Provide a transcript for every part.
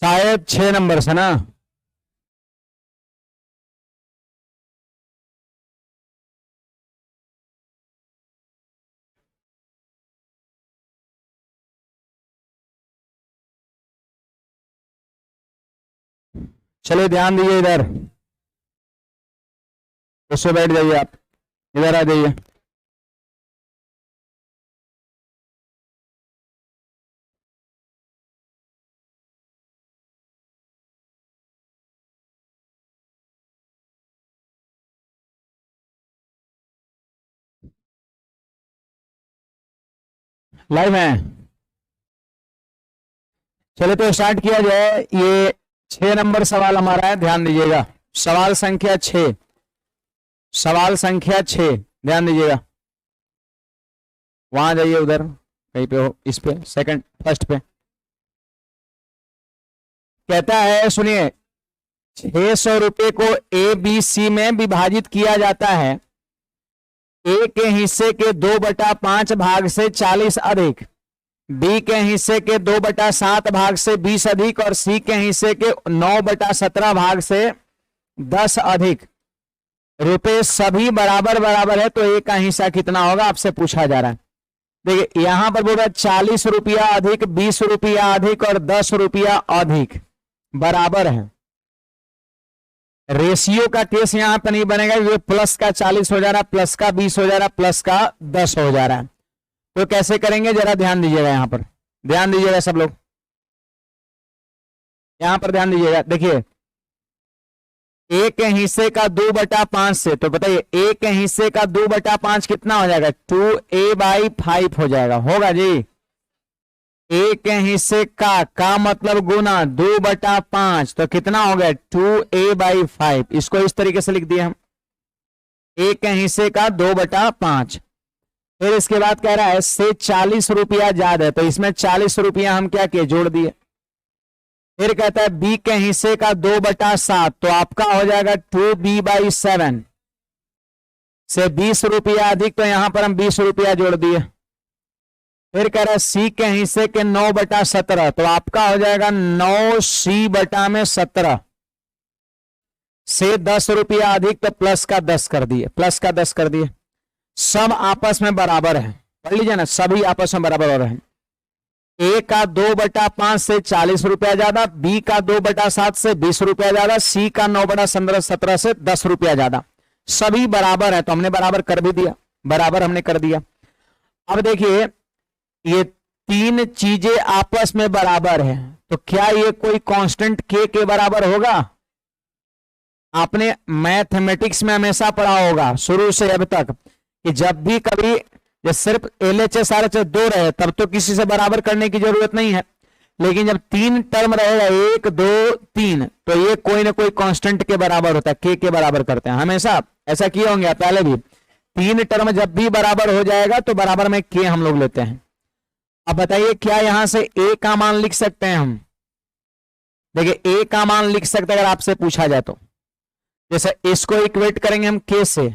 शायद 6 नंबर से ना। चलिए ध्यान दीजिए इधर, उससे बैठ जाइए आप, इधर आ जाइए। लाइव है। चलिए तो स्टार्ट किया जाए। ये 6 नंबर सवाल हमारा है, ध्यान दीजिएगा। सवाल संख्या 6, सवाल संख्या 6, ध्यान दीजिएगा। वहां जाइए, उधर कहीं पे हो, इस पे सेकंड फर्स्ट पे। कहता है सुनिए, 600 रुपए को ए बी सी में विभाजित किया जाता है। ए के हिस्से के 2/5 भाग से 40 अधिक, बी के हिस्से के 2/7 भाग से 20 अधिक और सी के हिस्से के 9/17 भाग से 10 अधिक। रुपए सभी बराबर बराबर है तो ए का हिस्सा कितना होगा, आपसे पूछा जा रहा है। देखिए यहां पर बोल रहा है 40 रुपया अधिक, 20 रुपया अधिक और 10 रुपया अधिक बराबर है। रेशियो का केस यहां पर नहीं बनेगा, ये प्लस का 40 हो जा रहा है, प्लस का 20 हो जा रहा है, प्लस का 10 हो जा रहा है। तो कैसे करेंगे जरा ध्यान दीजिएगा, यहां पर ध्यान दीजिएगा सब लोग, यहां पर ध्यान दीजिएगा। देखिए ए के हिस्से का 2/5 से, तो बताइए ए के हिस्से का 2/5 कितना हो जाएगा, 2a/5 हो जाएगा, होगा जी। ए के हिस्से का मतलब गुना 2/5, तो कितना हो गया 2a/5। इसको इस तरीके से लिख दिए हम, ए के हिस्से का 2/5। फिर इसके बाद कह रहा है से 40 रुपया ज्यादा है, तो इसमें 40 रुपया हम क्या किए, जोड़ दिए। फिर कहता है बी के हिस्से का 2/7, तो आपका हो जाएगा 2b/7 से 20 रुपया अधिक, तो यहां पर हम 20 रुपया जोड़ दिए। फिर कह रहा है सी के हिस्से के 9/17, तो आपका हो जाएगा 9c/17 से 10 रुपया अधिक, तो प्लस का 10 कर दिए, प्लस का 10 कर दिए। सब आपस में बराबर है, पढ़ लीजिए ना, सभी आपस में बराबर हो रहे हैं। ए का 2/5 से 40 रुपया ज्यादा, बी का 2/7 से 20 रुपया ज्यादा, सी का 9/17 से 10 रुपया ज्यादा, सभी बराबर है, तो हमने बराबर कर भी दिया, बराबर हमने कर दिया। अब देखिए ये तीन चीजें आपस में बराबर है, तो क्या ये कोई कांस्टेंट के बराबर होगा? आपने मैथमेटिक्स में हमेशा पढ़ा होगा शुरू से अब तक कि जब भी कभी जब सिर्फ LHS RHS 2 रहे तब तो किसी से बराबर करने की जरूरत नहीं है, लेकिन जब 3 टर्म रहेगा 1 2 3, तो ये कोई ना कोई कांस्टेंट के बराबर होता है, के बराबर करते हैं हमेशा, ऐसा किए होंगे पहले भी। 3 टर्म जब भी बराबर हो जाएगा तो बराबर में के हम लोग लेते हैं। अब बताइए क्या यहां से ए का मान लिख सकते हैं हम? देखिए ए का मान लिख सकते हैं अगर आपसे पूछा जाए तो, जैसे इसको इक्वेट करेंगे हम के से,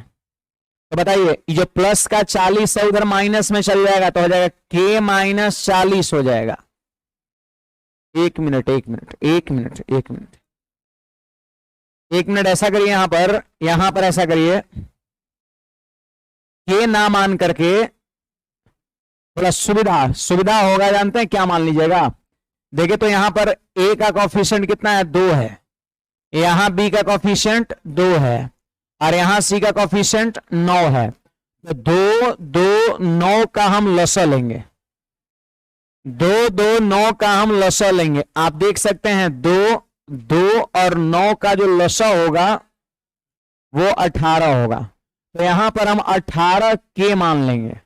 तो बताइए जो प्लस का 40 है उधर माइनस में चल जाएगा, तो हो जाएगा के माइनस 40 हो जाएगा। एक मिनट ऐसा करिए, यहां पर ऐसा करिए, के ना मान करके थोड़ा सुविधा होगा, जानते हैं क्या मान लीजिएगा। देखिए तो यहां पर ए का कोफिशिएंट कितना है, 2 है, यहां बी का कोफिशिएंट 2 है और यहां सी का कोफिशिएंट 9 है, तो 2 2 9 का हम लसा लेंगे, 2 2 9 का हम लसा लेंगे। आप देख सकते हैं 2 2 और 9 का जो लसा होगा वो 18 होगा, तो यहां पर हम 18 के मान लेंगे।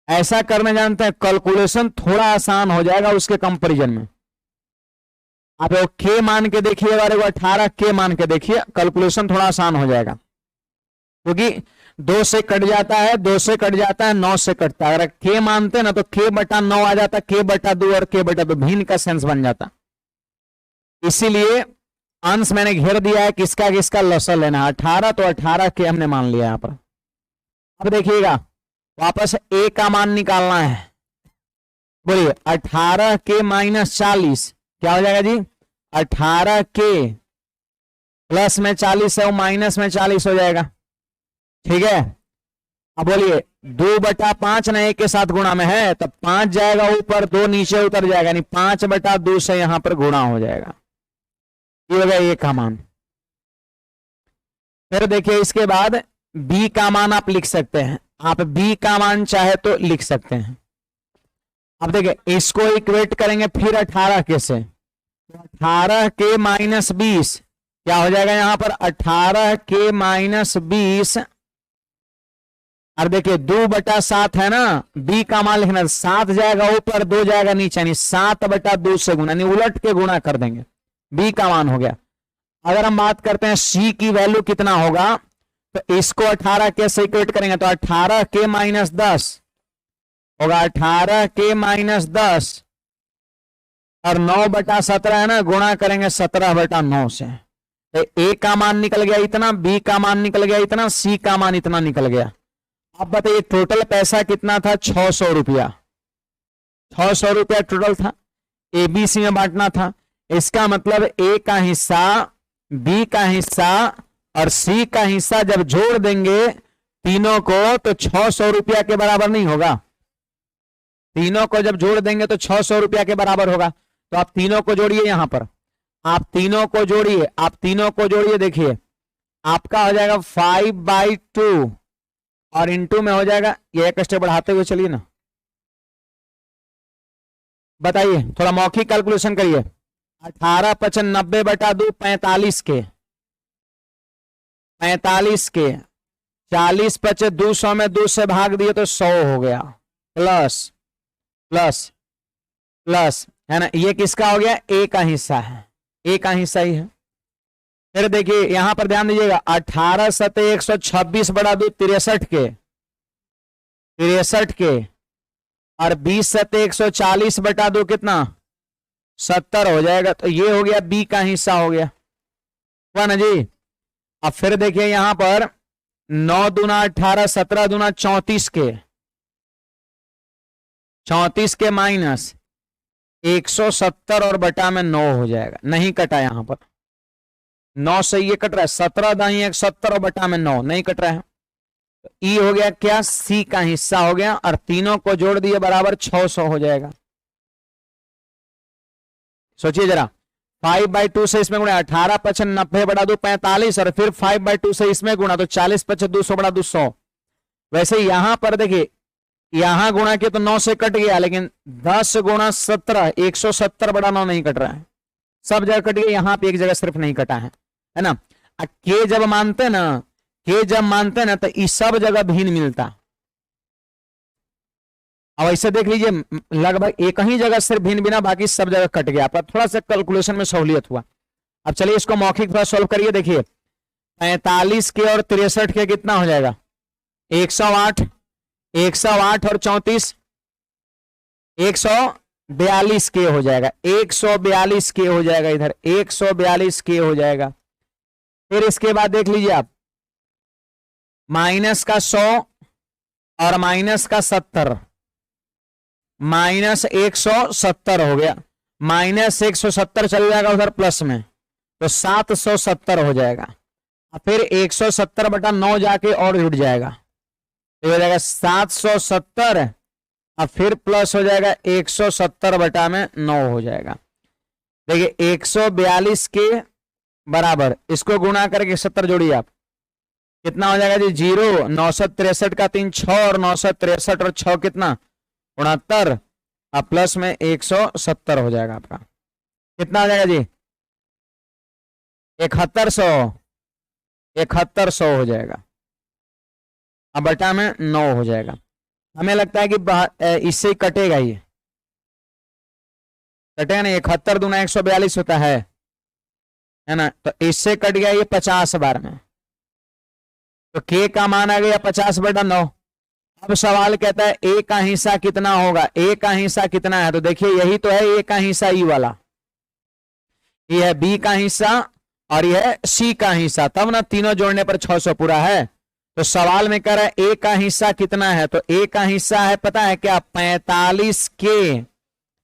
ऐसा करने जानते हैं, कैलकुलेशन थोड़ा आसान हो जाएगा उसके कंपैरिजन में। आप वो के मान के देखिए और 18 के मान के देखिए, कैलकुलेशन थोड़ा आसान हो जाएगा, क्योंकि 2 से कट जाता है, 2 से कट जाता है, 9 से कटता है। अगर के मानते ना तो k/9 आ जाता, k/2 और k/2 भिन्न का सेंस बन जाता। इसीलिए अंश मैंने घेर दिया है, किसका किसका लसा लेना है, 18, तो 18 के हमने मान लिया यहां पर। अब देखिएगा वापस ए का मान निकालना है, बोलिए 18 के माइनस 40 क्या हो जाएगा जी? 18 के प्लस में 40 है वो माइनस में 40 हो जाएगा। ठीक है, अब बोलिए 2/5 ना 1 के साथ गुणा में है तो 5 जाएगा ऊपर, 2 नीचे उतर जाएगा, यानी 5/2 से यहां पर गुणा हो जाएगा। ये हो गया ए का मान। फिर देखिए इसके बाद बी का मान आप लिख सकते हैं, आप बी का मान चाहे तो लिख सकते हैं। अब देखिए इसको इक्वेट करेंगे फिर 18 के से, 18 के माइनस 20 क्या हो जाएगा यहां पर? 18 के माइनस 20। और देखिए 2/7 है ना, बी का मान लिखना, 7 जाएगा ऊपर 2 जाएगा नीचे, यानी 7/2 से गुणा, यानी उलट के गुणा कर देंगे, बी का मान हो गया। अगर हम बात करते हैं सी की वैल्यू कितना होगा, तो इसको 18 के से इक्वेट करेंगे तो 18 के माइनस 10 होगा, 18 के माइनस 10 और 9/17 है ना, गुणा करेंगे 17/9 से। तो ए का मान निकल गया इतना, बी का मान निकल गया इतना, सी का मान इतना निकल गया। अब बताइए टोटल पैसा कितना था? 600 रुपया। 600 रुपया टोटल था, एबीसी में बांटना था। इसका मतलब ए का हिस्सा, बी का हिस्सा और सी का हिस्सा जब जोड़ देंगे तीनों को तो 600 रुपया के बराबर नहीं होगा। तीनों को जब जोड़ देंगे तो 600 रुपया के बराबर होगा। तो आप तीनों को जोड़िए, यहां पर आप तीनों को जोड़िए, आप तीनों को जोड़िए। देखिए आपका हो जाएगा 5/2 और इंटू में हो जाएगा, ये एक स्टेप बढ़ाते हुए चलिए ना, बताइए थोड़ा मौखिक कैलकुलेशन करिए। 18 × 90/2 45 के, 45 के 40 × 200 में 2 से भाग दिए तो 100 हो गया, प्लस प्लस प्लस है ना, ये किसका हो गया? ए का हिस्सा है, ए का हिस्सा ही है। फिर देखिए यहां पर ध्यान दीजिएगा, 18 × 126/2 63 के, 63 के और 20 × 140/2 कितना? 70 हो जाएगा। तो ये हो गया बी का हिस्सा हो गया, हुआ ना जी। अब फिर देखिए यहां पर 9 दूना 18, 17 दूना 34 के, 34 के माइनस 170 और बटा में 9 हो जाएगा। नहीं कटा यहां पर, 9 से ये कट रहा है, 17 दाई 170 और बटा में 9 नहीं कट रहा है। तो ई हो गया क्या? सी का हिस्सा हो गया और तीनों को जोड़ दिए बराबर 600 हो जाएगा। सोचिए जरा, 5/2 से इसमें गुणा, 18 × 90/2 45 और फिर 5/2 से इसमें गुणा तो 40 × 200/2 100। वैसे यहां पर देखिए यहां गुणा किया तो 9 से कट गया, लेकिन 10 × 17 170/9 नहीं कट रहा है, सब जगह कट गया, यहां पे एक जगह सिर्फ नहीं कटा है ना। के जब मानते ना, के जब मानते ना तो इस सब जगह भिन्न मिलता। अब ऐसे देख लीजिए लगभग एक ही जगह सिर्फ भिन्न बिना, बाकी सब जगह कट गया, पर थोड़ा सा कैलकुलेशन में सहूलियत हुआ। अब चलिए इसको मौखिक थोड़ा सॉल्व करिए। देखिए 45 के और 63 के कितना हो जाएगा? 108, 108 और 34 142 के हो जाएगा, 142 के हो जाएगा, इधर 142 के हो जाएगा। फिर इसके बाद देख लीजिए आप, माइनस का 100 और माइनस का 70, माइनस 170 हो गया, माइनस 170 चल जाएगा उधर प्लस में तो 770 हो जाएगा। फिर 170/9 जाके और जुड़ जाएगा, तो हो जाएगा 770 और फिर प्लस हो जाएगा 170/9 हो जाएगा। देखिए 142 के बराबर इसको गुणा करके 70 जोड़िए आप, कितना हो जाएगा जी? 0, 963 का 3 6 और 963 और 6 कितना? 69 और प्लस में 170 हो जाएगा आपका। कितना हो जाएगा जी? 7100, 7100 हो जाएगा, अब बटा में 9 हो जाएगा। हमें लगता है कि इससे ही कटेगा, ये कटेगा ना, 71 दूना 142 होता है ना, तो इससे कट गया ये 50 बार में, तो के का मान आ गया 50/9। अब सवाल कहता है ए का हिस्सा कितना होगा? ए का हिस्सा कितना है? तो देखिए यही तो है ए का हिस्सा, ई वाला, ये है बी का हिस्सा और ये है सी का हिस्सा, तब ना तीनों जोड़ने पर 600 पूरा है। तो सवाल में कह रहा है ए का हिस्सा कितना है, तो ए का हिस्सा है पता है क्या? 45 के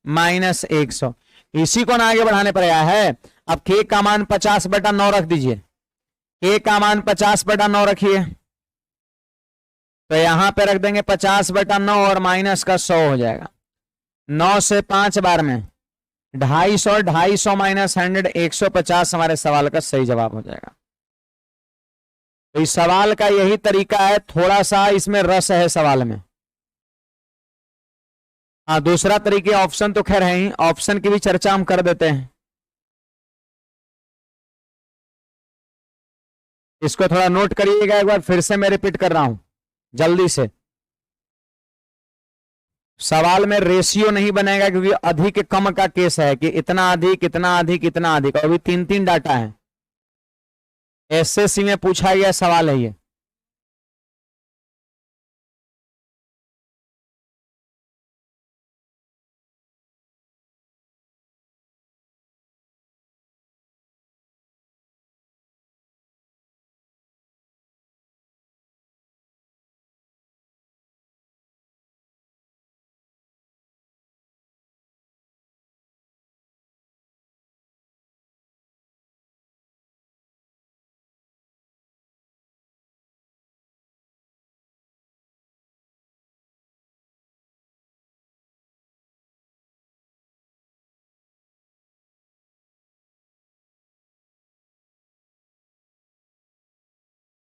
माइनस 100। इसी को ना आगे बढ़ाने पर आया है। अब k का मान 50/9 रख दीजिए। k का मान 50/9 रखिए, तो यहां पे रख देंगे 50/9 और माइनस का 100 हो जाएगा। 9 से 5 बार में 250, 250 माइनस 100 150 हमारे सवाल का सही जवाब हो जाएगा। तो इस सवाल का यही तरीका है, थोड़ा सा इसमें रस है सवाल में। हाँ, दूसरा तरीके ऑप्शन तो खैर है ही, ऑप्शन की भी चर्चा हम कर देते हैं। इसको थोड़ा नोट करिएगा, एक बार फिर से मैं रिपीट कर रहा हूं जल्दी से। सवाल में रेशियो नहीं बनेगा क्योंकि अधिक कम का केस है कि इतना अधिक इतना अधिक इतना अधिक, और अभी 3 डाटा है। एसएससी में पूछा गया सवाल है ये।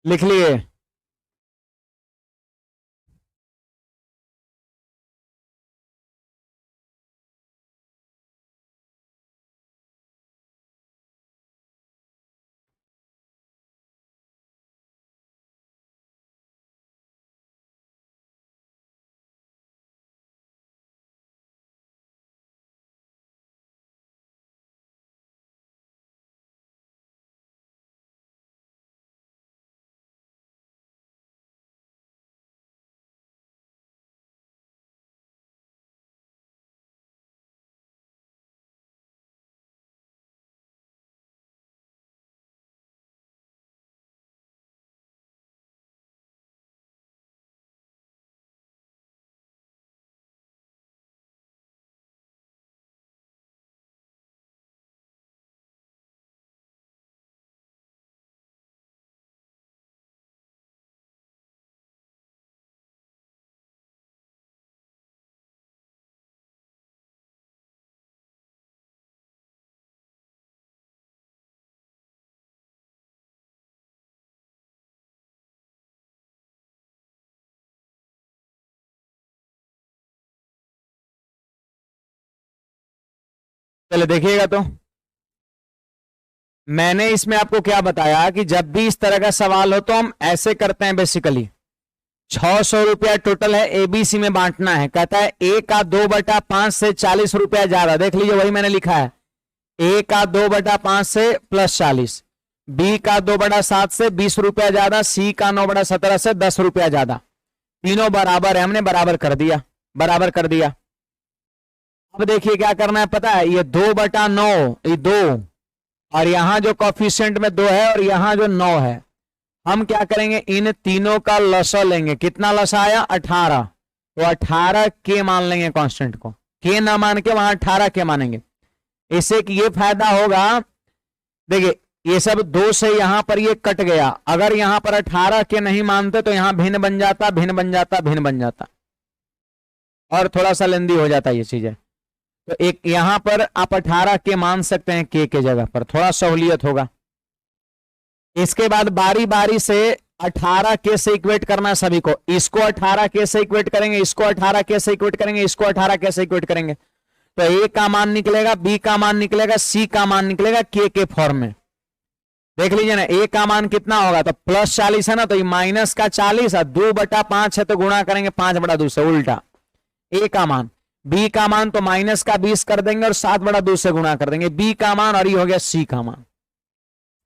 लिख लिए? चलो देखिएगा, तो मैंने इसमें आपको क्या बताया कि जब भी इस तरह का सवाल हो तो हम ऐसे करते हैं। बेसिकली 600 रुपया टोटल है, एबीसी में बांटना है। कहता है ए का 2/5 से 40 रुपया ज्यादा, देख लीजिए वही मैंने लिखा है। ए का 2/5 से प्लस 40, बी का 2/7 से 20 रुपया ज्यादा, सी का 9/17 से 10 रुपया ज्यादा। तीनों बराबर है, हमने बराबर कर दिया, बराबर कर दिया। अब देखिए क्या करना है पता है, ये 2/9 ये 2, और यहां जो कोफिशिएंट में 2 है और यहां जो 9 है, हम क्या करेंगे इन तीनों का लसा लेंगे। कितना लसा आया? 18। तो 18 के मान लेंगे कांस्टेंट को, के ना मान के वहां 18 के मानेंगे। इससे ये फायदा होगा, देखिए ये सब 2 से यहां पर ये कट गया। अगर यहां पर 18 के नहीं मानते तो यहां भिन्न बन जाता, भिन्न बन जाता, भिन्न बन जाता, और थोड़ा सा लेंदी हो जाता ये चीजें। तो एक यहां पर आप 18 के मान सकते हैं के जगह पर, थोड़ा सहूलियत होगा। इसके बाद बारी बारी से 18 के से इक्वेट करना सभी को। इसको 18 के से इक्वेट करेंगे, इसको 18 के से इक्वेट करेंगे, इसको 18 के से इक्वेट करेंगे, तो ए का मान निकलेगा, बी का मान निकलेगा, सी का मान निकलेगा के फॉर्म में। देख लीजिए ना, ए का मान कितना होगा, तो प्लस 40 है ना, तो ये माइनस का 40 और 2/5 है तो गुणा करेंगे 5/2 से, उल्टा ए का मान। बी का मान तो माइनस का 20 कर देंगे और 7/2 से गुणा कर देंगे बी का मान, और ये हो गया सी का मान,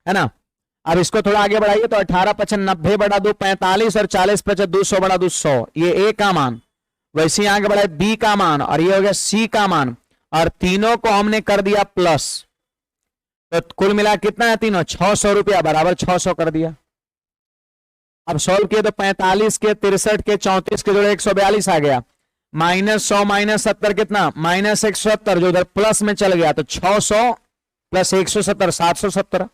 है ना। अब इसको थोड़ा आगे बढ़ाइए तो 18×5 90/2 45 और 40×5 200/2 100, ये ए का मान। वैसे ही आगे बढ़ाए बी का मान, और ये हो गया सी का मान, और तीनों को हमने कर दिया प्लस। तो कुल मिला कितना है तीनों? 600 रुपया बराबर 600 कर दिया। अब सॉल्व किए तो 45 के 63 के 34 के जोड़े 142 आ गया, -100 -70 कितना, -170, जो उधर प्लस में चल गया तो 600 प्लस 170 770।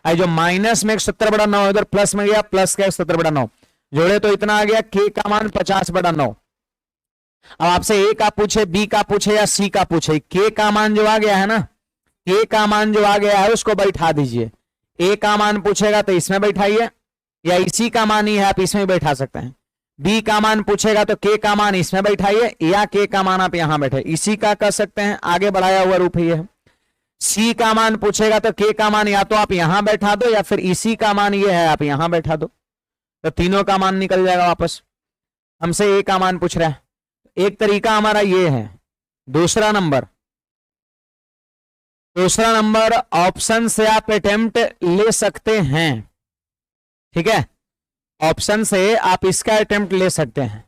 आई जो माइनस में 170/9 उधर प्लस में गया, प्लस का 170/9 जोड़े तो इतना आ गया, k का मान 50/9। अब आपसे ए का पूछे, बी का पूछे या सी का पूछे, k का मान जो आ गया है ना, k का मान जो आ गया है उसको बैठा दीजिए। ए का मान पूछेगा तो इसमें बैठाइए, या इसी का मान ही है आप इसमें बैठा सकते हैं। बी का मान पूछेगा तो k का मान इसमें बैठाइए, या k का मान आप यहां बैठे, इसी का कर सकते हैं, आगे बढ़ाया हुआ रूप ही है। सी का मान पूछेगा तो k का मान या तो आप यहां बैठा दो, या फिर इसी का मान ये है आप यहां बैठा दो, तो तीनों का मान निकल जाएगा वापस। हमसे ए का मान पूछ रहा है, एक तरीका हमारा ये है। दूसरा नंबर ऑप्शन से आप अटेम्प्ट ले सकते हैं, ठीक है, ऑप्शन से आप इसका अटेम्प्ट ले सकते हैं,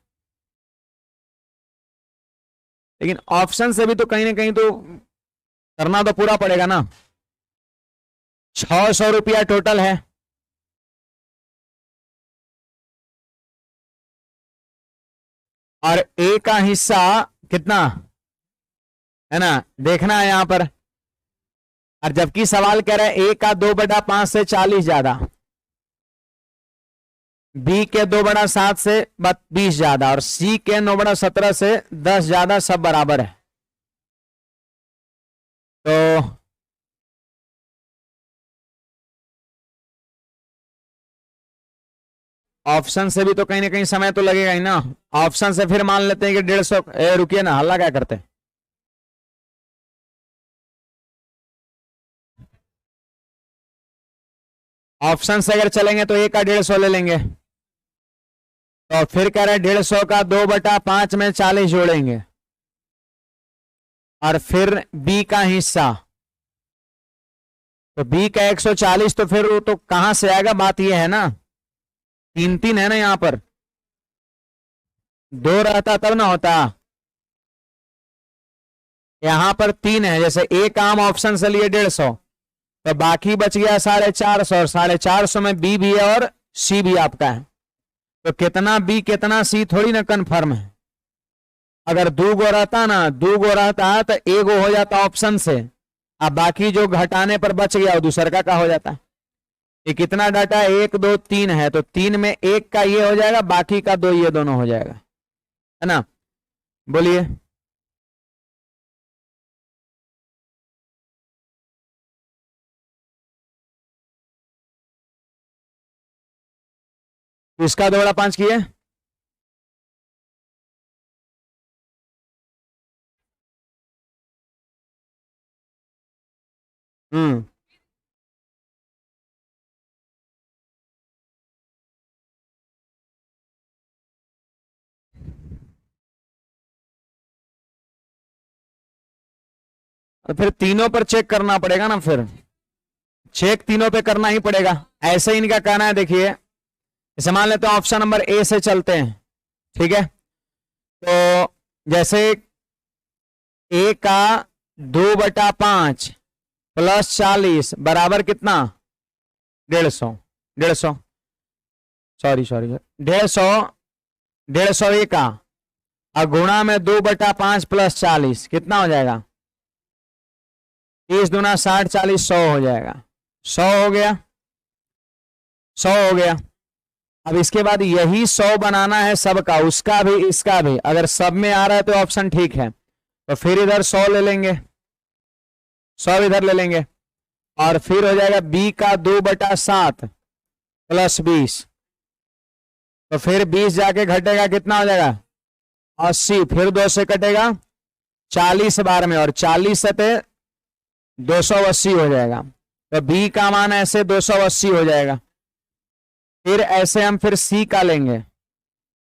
लेकिन ऑप्शन से भी तो कहीं ना कहीं तो करना तो पूरा पड़ेगा ना। 600 रुपया टोटल है, और ए का हिस्सा कितना है ना, देखना है यहां पर। और जबकि सवाल कह रहा है ए का 2/5 से 40 ज्यादा, बी के 2/7 से 20 ज्यादा, और सी के 9/17 से 10 ज्यादा, सब बराबर है। तो ऑप्शन से भी तो कहीं ना कहीं समय तो लगेगा ही ना। ऑप्शन से फिर मान लेते हैं कि 150, रुकिए ना, हल्ला क्या करते हैं। ऑप्शन से अगर चलेंगे तो ए का 150 ले लेंगे, तो फिर कह रहे हैं 150 का 2/5 में 40 जोड़ेंगे, और फिर बी का हिस्सा, तो बी का 140, तो फिर वो तो कहां से आएगा, बात ये है ना, 3 है ना, यहां पर 2 रहता तब ना होता, यहां पर 3 है। जैसे ए का हम ऑप्शन से लिए 150, तो बाकी बच गया 450, और 450 में बी भी है और सी भी आपका है, तो कितना बी कितना सी थोड़ी ना कन्फर्म है। अगर 2 रहता ना, 2 रहता तो एगो हो जाता ऑप्शन से, अब बाकी जो घटाने पर बच गया वो दूसर का हो जाता है। ये कितना डाटा है, 1 2 3 है, तो 3 में 1 का ये हो जाएगा, बाकी का 2 ये दोनों हो जाएगा, है ना। बोलिए, इसका 2/5 किए, और फिर तीनों पर चेक करना पड़ेगा ना, फिर चेक तीनों पे करना ही पड़ेगा। ऐसे इनका कहना है, देखिए इसे मान लेते हैं ऑप्शन नंबर ए से चलते हैं, ठीक है। तो जैसे ए का 2/5 प्लस 40 बराबर कितना, 150 सॉरी 150 ए का, और गुणा में 2/5 प्लस 40 कितना हो जाएगा, 30 दूना 60 40 100 हो जाएगा, 100 हो गया, 100 हो गया। अब इसके बाद यही 100 बनाना है सबका, उसका भी इसका भी, अगर सब में आ रहा है तो ऑप्शन ठीक है, तो फिर इधर 100 ले लेंगे, 100 इधर ले लेंगे, और फिर हो जाएगा बी का 2/7 प्लस 20, तो फिर 20 जाके घटेगा, कितना हो जाएगा 80, फिर 2 से कटेगा 40 बार में, और 40 से 280 हो जाएगा, तो बी का मान ऐसे 280 हो जाएगा। फिर ऐसे हम फिर सी का लेंगे,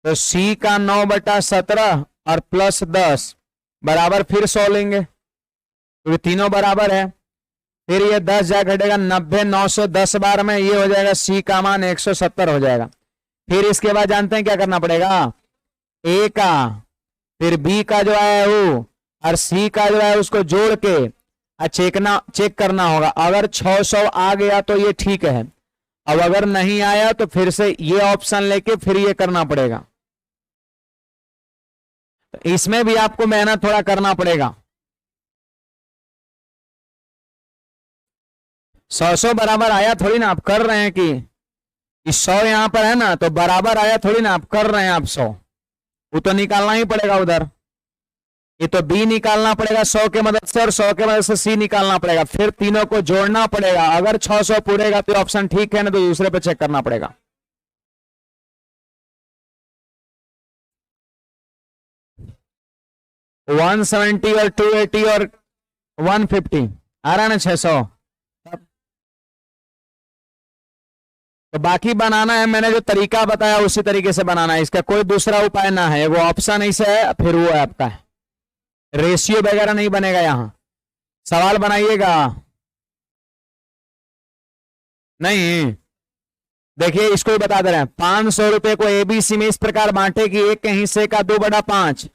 तो सी का 9/17 और प्लस 10 बराबर फिर 100 लेंगे, तो तीनों बराबर है। फिर ये 10 जा घटेगा 90, 9 से 10 बार में ये हो जाएगा, सी का मान 170 हो जाएगा। फिर इसके बाद जानते हैं क्या करना पड़ेगा, ए का फिर बी का जो है वो और सी का जो है उसको जोड़ के चेक करना होगा। अगर 600 आ गया तो ये ठीक है, अब अगर नहीं आया तो फिर से ये ऑप्शन लेके फिर ये करना पड़ेगा। तो इसमें भी आपको मेहनत थोड़ा करना पड़ेगा। 100 बराबर आया थोड़ी ना, आप कर रहे हैं कि 100 यहां पर है ना, तो बराबर आया थोड़ी ना, आप कर रहे हैं आप 100, वो तो निकालना ही पड़ेगा उधर। ये तो बी निकालना पड़ेगा 100 के मदद से, और 100 के मदद से सी निकालना पड़ेगा, फिर तीनों को जोड़ना पड़ेगा। अगर 600 पूरेगा तो ऑप्शन ठीक है ना, तो दूसरे पे चेक करना पड़ेगा। वन 170 और 280 और 150 आ रहा है ना 600। तो बाकी बनाना है, मैंने जो तरीका बताया उसी तरीके से बनाना है, इसका कोई दूसरा उपाय ना है। वो ऑप्शन ऐसे है, फिर वो है आपका है, रेशियो वगैरह नहीं बनेगा यहां। सवाल बनाइएगा। नहीं, देखिए इसको ही बता दे रहे हैं। 500 रुपए को एबीसी में इस प्रकार बांटे कि एक के हिस्से का 2/5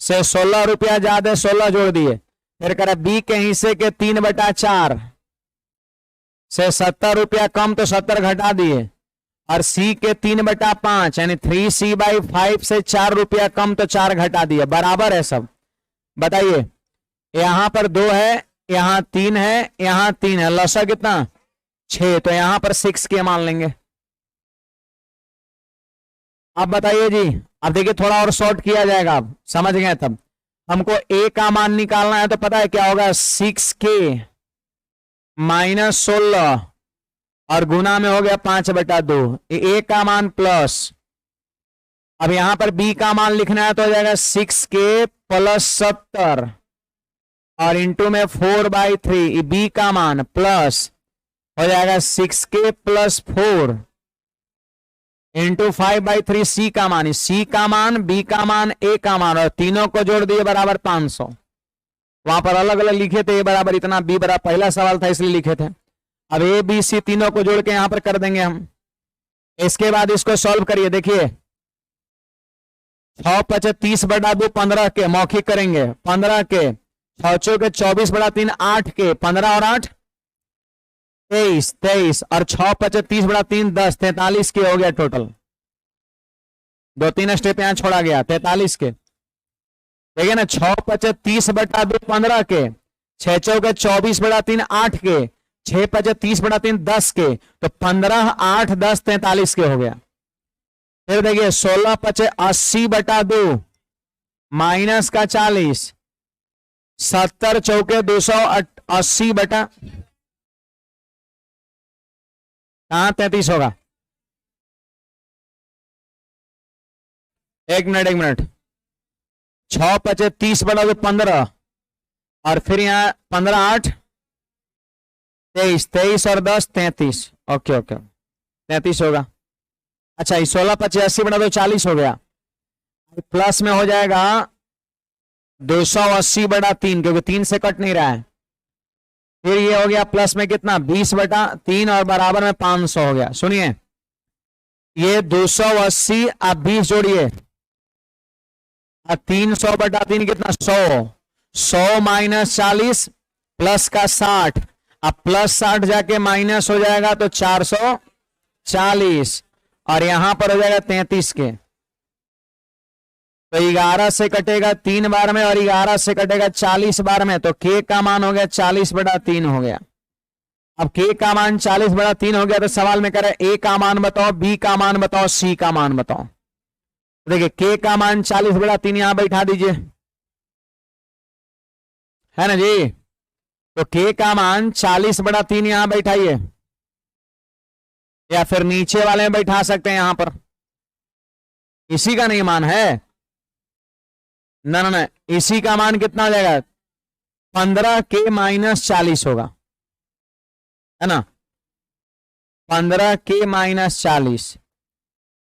से 16 रुपया ज्यादा 16 जोड़ दिए। फिर करे बी के हिस्से के 3/4 से 70 रुपया कम तो 70 घटा दिए, और सी के 3/5 यानी 3C/5 से 4 रुपया कम तो 4 घटा दिए। बराबर है सब। बताइए, यहां पर 2 है, यहां 3 है, यहां 3 है, लसा कितना 6, तो यहां पर 6 के मान लेंगे। अब बताइए जी, अब देखिए थोड़ा और शॉर्ट किया जाएगा, अब समझ गए। तब हमको ए का मान निकालना है, तो पता है क्या होगा, 6K - 16 और गुना में हो गया 5/2, ए का मान प्लस। अब यहां पर बी का मान लिखना है, तो हो जाएगा 6K + 70 और इंटू में 4/3, बी का मान प्लस हो जाएगा 6K + 4 इंटू 5/3 सी का मान, सी का मान, बी का मान, ए का मान, और तीनों को जोड़ दिए बराबर 500। वहां पर अलग अलग लिखे थे, ए बराबर इतना, बी बराबर, पहला सवाल था इसलिए लिखे थे। अब ए बी सी तीनों को जोड़ के यहां पर कर देंगे हम। इसके बाद इसको सॉल्व करिए। देखिए 6 × 5 = 30/2 15 के, मौखिक करेंगे 15 के, 6 × 4 = 24/3 8 के, 15 और 8 23 और 6 × 5 = 30/3 10 43 के हो गया टोटल। 2-3 स्टेप यहां छोड़ा गया, 43 के। देखिए ना, 6 × 5 = 30/2 15 के, 6 × 4 = 24/3 8 के, 6 × 5 = 30/3 10 के, तो 15 8 10 43 के हो गया। फिर देखिए 16 × 5 = 80/2 माइनस का 40, 70 × 4 = 280 बटा, कहां 33 होगा। एक मिनट 6 × 5 = 30/2 15 और फिर यहां 15 8 23 23 और 10 33। ओके 33 होगा। अच्छा, 16 × 5 = 80/2 40 हो गया, प्लस में हो जाएगा 280/3 क्योंकि 3 से कट नहीं रहा है। फिर ये हो गया प्लस में कितना 20/3 और बराबर में 500 हो गया। सुनिए, ये 280, आप 20 जोड़िए, 300/3 कितना 100, 100 - 40 प्लस का 60, अब प्लस 60 जाके माइनस हो जाएगा तो 440 और यहां पर हो जाएगा 33 के। तो 11 से कटेगा 3 बार में और 11 से कटेगा 40 बार में, तो के का मान हो गया 40/3 हो गया। अब के का मान 40/3 हो गया, तो सवाल में कह रहा है ए का मान बताओ, बी का मान बताओ, सी का मान बताओ। देखिए के का मान 40/3 यहां बैठा दीजिए, है ना जी। तो के का मान 40/3 यहां बैठाइए, या फिर नीचे वाले में बैठा सकते हैं यहां पर, इसी का नहीं मान है ना, इसी का मान कितना हो जाएगा 15K - 40 होगा, है ना, 15K - 40।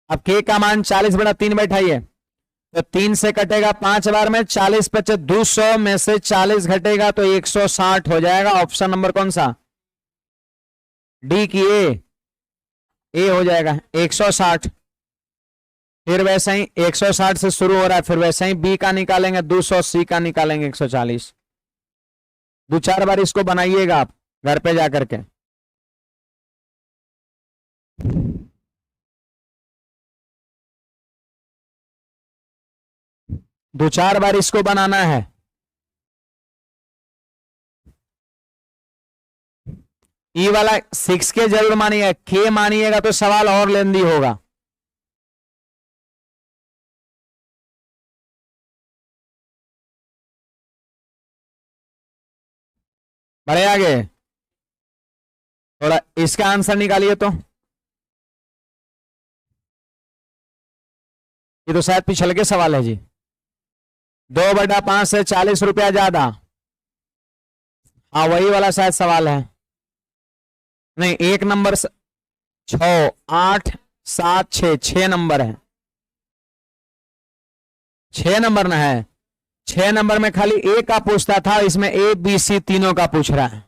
अब के का मान 40/3 बैठाइए, तो 3 से कटेगा 5 बार में, 40 × 5 = 200 में से 40 घटेगा तो 160 हो जाएगा। ऑप्शन नंबर कौन सा, डी की ए हो जाएगा 160। फिर वैसे ही 160 से शुरू हो रहा है, फिर वैसे ही बी का निकालेंगे 200, सी का निकालेंगे 140। 2-4 बार इसको बनाइएगा आप घर पे जाकर के। दो चार बार इसको बनाना है। ई वाला 6K जरूर मानिएगा, K मानिएगा तो सवाल और लेंदी होगा। बढ़े आगे, थोड़ा इसका आंसर निकालिए तो। ये तो शायद पिछल के सवाल है जी। 2/5 से 40 रुपया ज्यादा। हाँ वही वाला शायद सवाल है। नहीं, एक नंबर 6, 8, 7, 6, 6 नंबर है। 6 नंबर ना है। 6 नंबर में खाली ए का पूछता था, इसमें A B C तीनों का पूछ रहा है।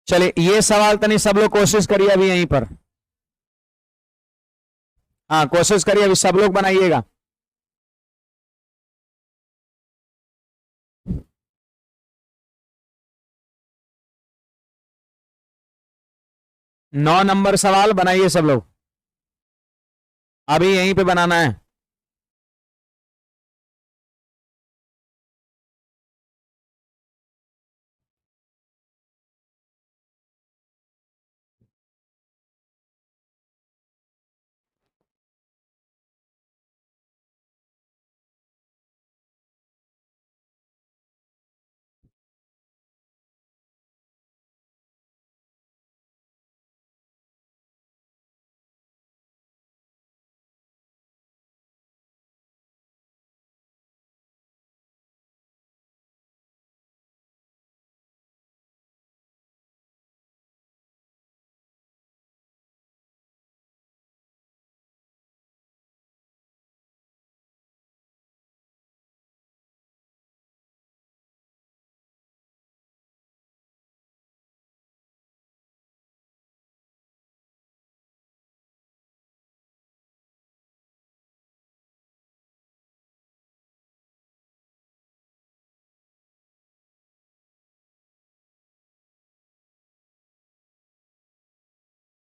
चलिए ये सवाल तनी सब लोग कोशिश करिए अभी यहीं पर। हाँ कोशिश करिए अभी सब लोग बनाइएगा। नौ नंबर सवाल बनाइए सब लोग, अभी यहीं पे बनाना है।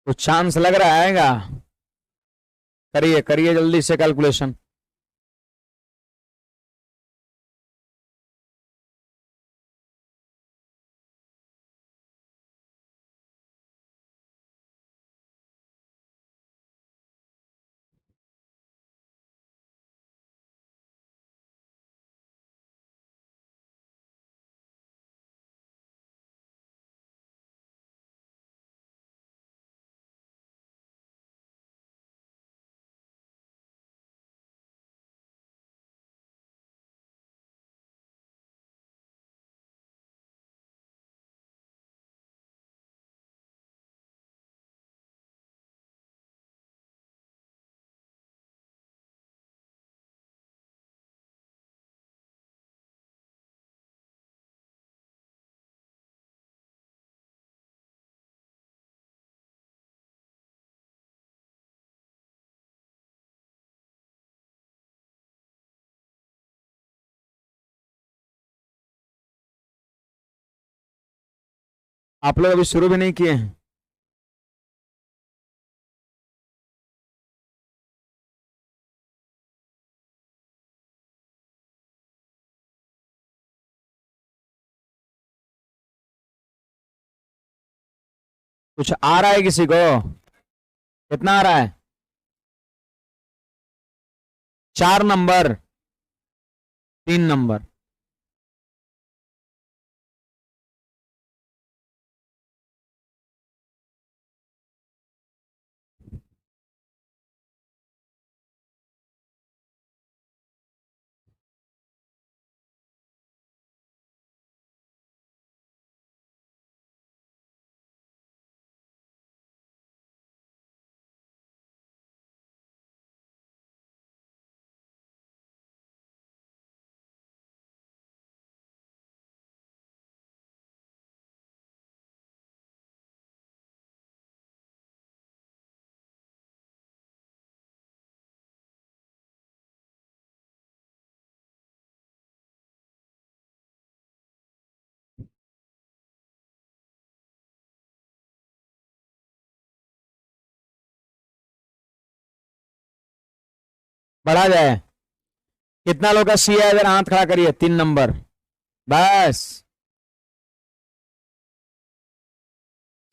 कुछ चांस लग रहा है आएगा। करिए करिए जल्दी से कैलकुलेशन। आप लोग अभी शुरू भी नहीं किए हैं। कुछ आ रहा है किसी को? कितना आ रहा है? 4 नंबर, 3 नंबर। बढ़ा जाए। कितना लोग का सी है, इधर हाथ खड़ा करिए, 3 नंबर बस।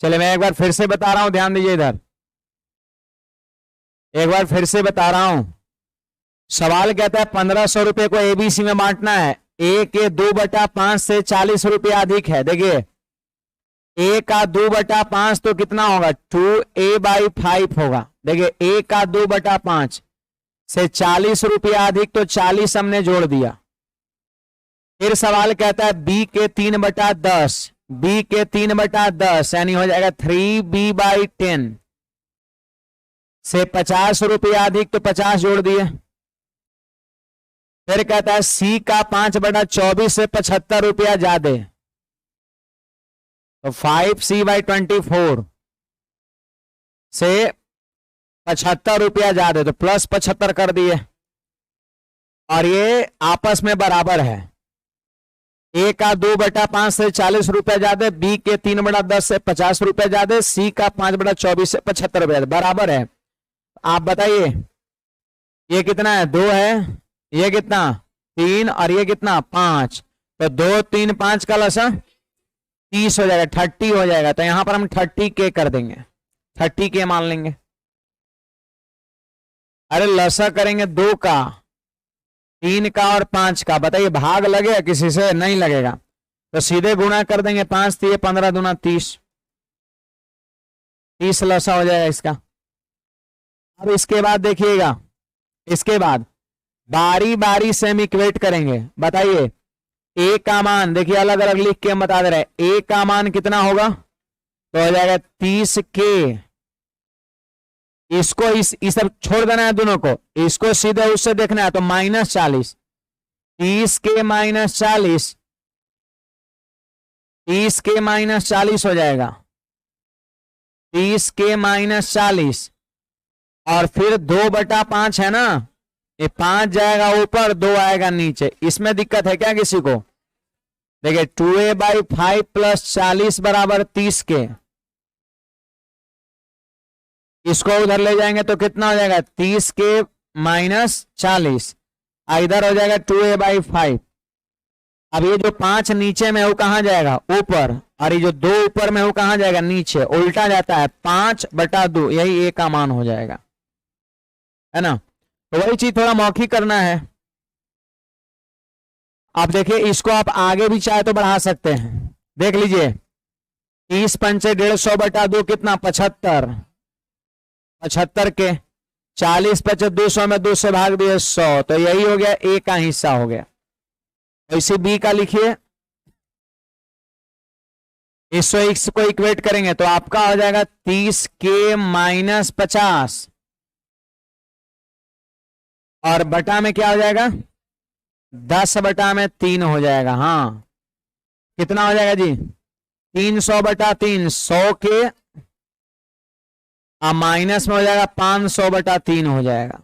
चलिए मैं एक बार फिर से बता रहा हूं, ध्यान दीजिए इधर, एक बार फिर से बता रहा हूं। सवाल कहता है 1500 रुपए को एबीसी में बांटना है। ए के 2/5 से 40 रुपये अधिक है। देखिए ए का 2/5 तो कितना होगा, 2a/5 होगा। देखिए ए का 2/5 से 40 रुपया अधिक, तो 40 हमने जोड़ दिया। फिर सवाल कहता है बी के 3/10, बी के 3/10 यानी हो जाएगा 3b/10 से 50 रुपया अधिक, तो 50 जोड़ दिए। फिर कहता है सी का 5/24 से 75 रुपया ज्यादा, तो 5c/24 से 75 रुपया ज्यादा, तो प्लस 75 कर दिए। और ये आपस में बराबर है। ए का 2/5 से 40 रुपया ज्यादा, बी के 3/10 से 50 रुपया ज्यादा, सी का 5/24 से 75 रुपया बराबर है। आप बताइए ये कितना है, 2 है, ये कितना 3 और ये कितना 5, तो 2 3 5 का लसा 30 हो जाएगा, 30 हो जाएगा। तो यहां पर हम 30K कर देंगे, 30K मान लेंगे। अरे लसा करेंगे 2 का, 3 का और 5 का, बताइए भाग लगेगा किसी से, नहीं लगेगा। तो सीधे गुणा कर देंगे, 5 3 15 दूना 30, 30 लसा हो जाएगा इसका। अब इसके बाद देखिएगा, इसके बाद बारी बारी से हम इक्वेट करेंगे। बताइए ए का मान, देखिए अलग अलग लिख के हम बता दे रहे हैं। ए का मान कितना होगा, तो हो जाएगा 30K। इसको इस सब छोड़ देना है दोनों को, इसको सीधे उससे देखना है, तो -40, 30K -40, 30K -40 हो जाएगा, 30K -40। और फिर 2/5 है ना, ये 5 जाएगा ऊपर, 2 आएगा नीचे। इसमें दिक्कत है क्या किसी को? देखिए 2a/5 + 40 = 30K। इसको उधर ले जाएंगे तो कितना हो जाएगा, 30K - 40, इधर हो जाएगा 2a/5। अब ये जो 5 नीचे में है वो कहां जाएगा, ऊपर, और ये जो 2 ऊपर में वो कहां जाएगा, नीचे। उल्टा जाता है, 5/2, यही ए का मान हो जाएगा, है ना। तो वही चीज थोड़ा मौखिक करना है। अब देखिए इसको आप आगे भी चाहे तो बढ़ा सकते हैं। देख लीजिए 30 पंचे 150/2 कितना, 75, 75K। 40 पंचे 200 में 2 से भाग दिए 100, तो यही हो गया ए का हिस्सा हो गया। तो इसी बी का लिखिए, इसको इक्वेट करेंगे तो आपका हो जाएगा 30K - 50, और बटा में क्या हो जाएगा, 10/3 हो जाएगा। हाँ कितना हो जाएगा जी, 300/3, 100 के माइनस में हो जाएगा 500/3 हो जाएगा।